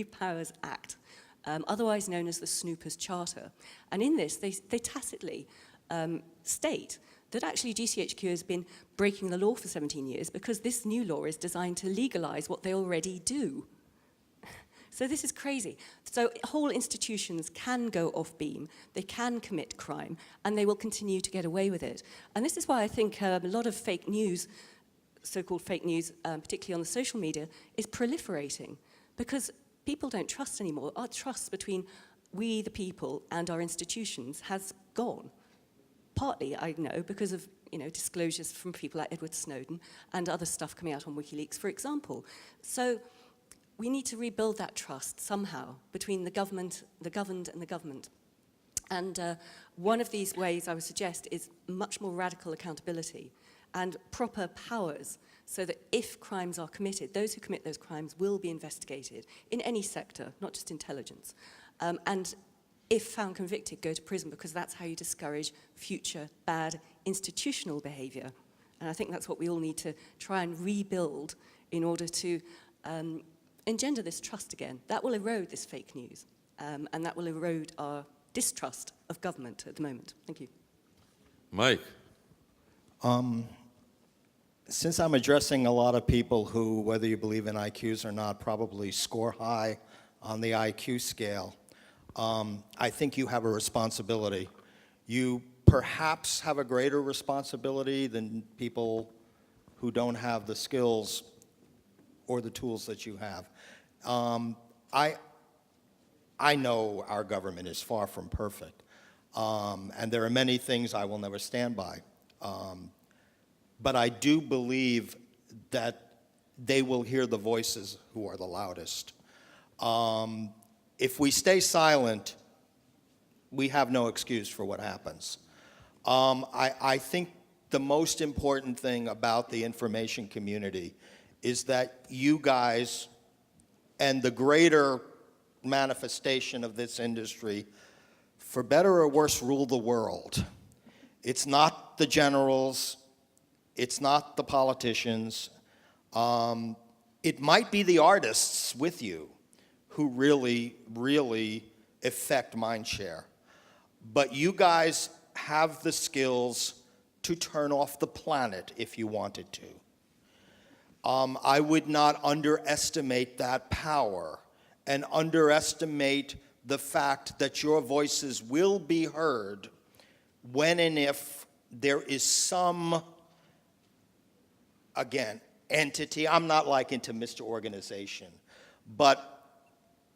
Powers Act, otherwise known as the Snoopers Charter. And in this, they tacitly state that actually GCHQ has been breaking the law for 17 years because this new law is designed to legalize what they already do. So this is crazy. So whole institutions can go off beam, they can commit crime, and they will continue to get away with it. And this is why I think a lot of fake news, so-called fake news, particularly on the social media, is proliferating because people don't trust anymore. Our trust between we, the people, and our institutions has gone. Partly, I know, because of disclosures from people like Edward Snowden and other stuff coming out on WikiLeaks, for example. So we need to rebuild that trust somehow between the government, the governed, and the government. And one of these ways I would suggest is much more radical accountability and proper powers so that if crimes are committed, those who commit those crimes will be investigated in any sector, not just intelligence. And if found convicted, go to prison because that's how you discourage future bad institutional behavior. And I think that's what we all need to try and rebuild in order to engender this trust again. That will erode this fake news, and that will erode our distrust of government at the moment. Thank you. Mike? Since I'm addressing a lot of people who, whether you believe in IQs or not, probably score high on the IQ scale, I think you have a responsibility. You perhaps have a greater responsibility than people who don't have the skills or the tools that you have. I know our government is far from perfect, and there are many things I will never stand by. But I do believe that they will hear the voices who are the loudest. If we stay silent, we have no excuse for what happens. I think the most important thing about the information community is that you guys and the greater manifestation of this industry, for better or worse, rule the world. It's not the generals, it's not the politicians. It might be the artists with you who really, really affect mindshare. But you guys have the skills to turn off the planet if you wanted to. I would not underestimate that power and underestimate the fact that your voices will be heard when and if there is some, again, entity. I'm not like into Mr. Organization, but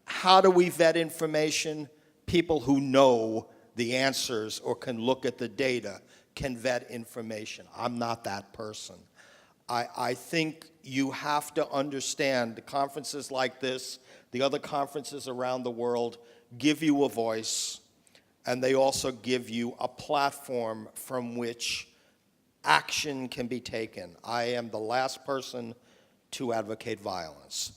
how do we vet information? People who know the answers or can look at the data can vet information. I'm not that person. I think you have to understand the conferences like this, the other conferences around the world, give you a voice, and they also give you a platform from which action can be taken. I am the last person to advocate violence,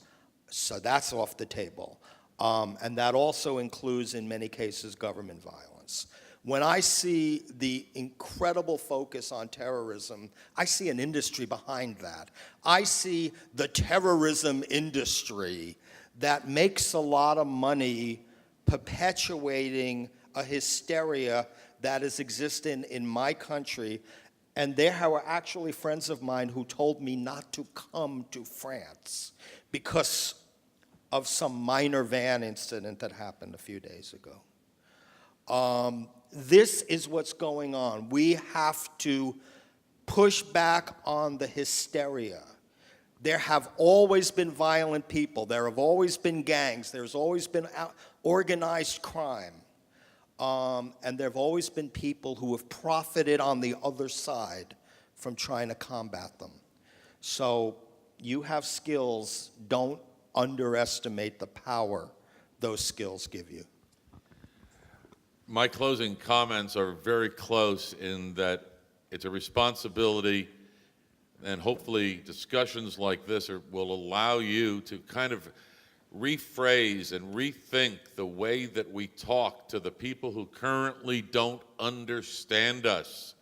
so that's off the table. And that also includes, in many cases, government violence. When I see the incredible focus on terrorism, I see an industry behind that. I see the terrorism industry that makes a lot of money perpetuating a hysteria that is existing in my country. And there were actually friends of mine who told me not to come to France because of some minor van incident that happened a few days ago. This is what's going on. We have to push back on the hysteria. There have always been violent people. There have always been gangs. There's always been organized crime. And there have always been people who have profited on the other side from trying to combat them. So you have skills. Don't underestimate the power those skills give you. My closing comments are very close in that it's a responsibility, and hopefully discussions like this will allow you to kind of rephrase and rethink the way that we talk to the people who currently don't understand us.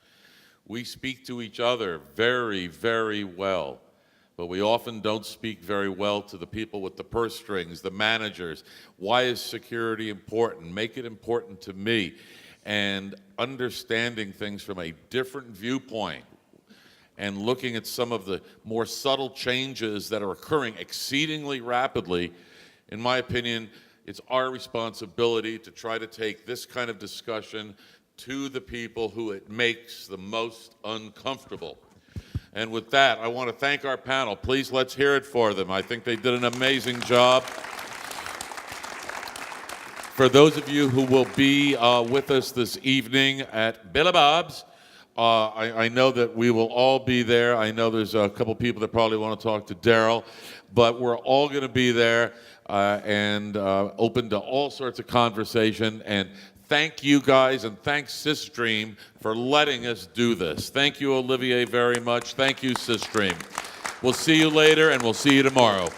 We speak to each other very, very well, but we often don't speak very well to the people with the purse strings, the managers. Why is security important? Make it important to me. And understanding things from a different viewpoint and looking at some of the more subtle changes that are occurring exceedingly rapidly, in my opinion, it's our responsibility to try to take this kind of discussion to the people who it makes the most uncomfortable. And with that, I want to thank our panel. Please, let's hear it for them. I think they did an amazing job. For those of you who will be with us this evening at Billy Bob's, I know that we will all be there. I know there's a couple people that probably want to talk to Daryl, but we're all going to be there and open to all sorts of conversation. And thank you guys, and thanks SysDream for letting us do this. Thank you, Olivier, very much. Thank you, SysDream. We'll see you later, and we'll see you tomorrow.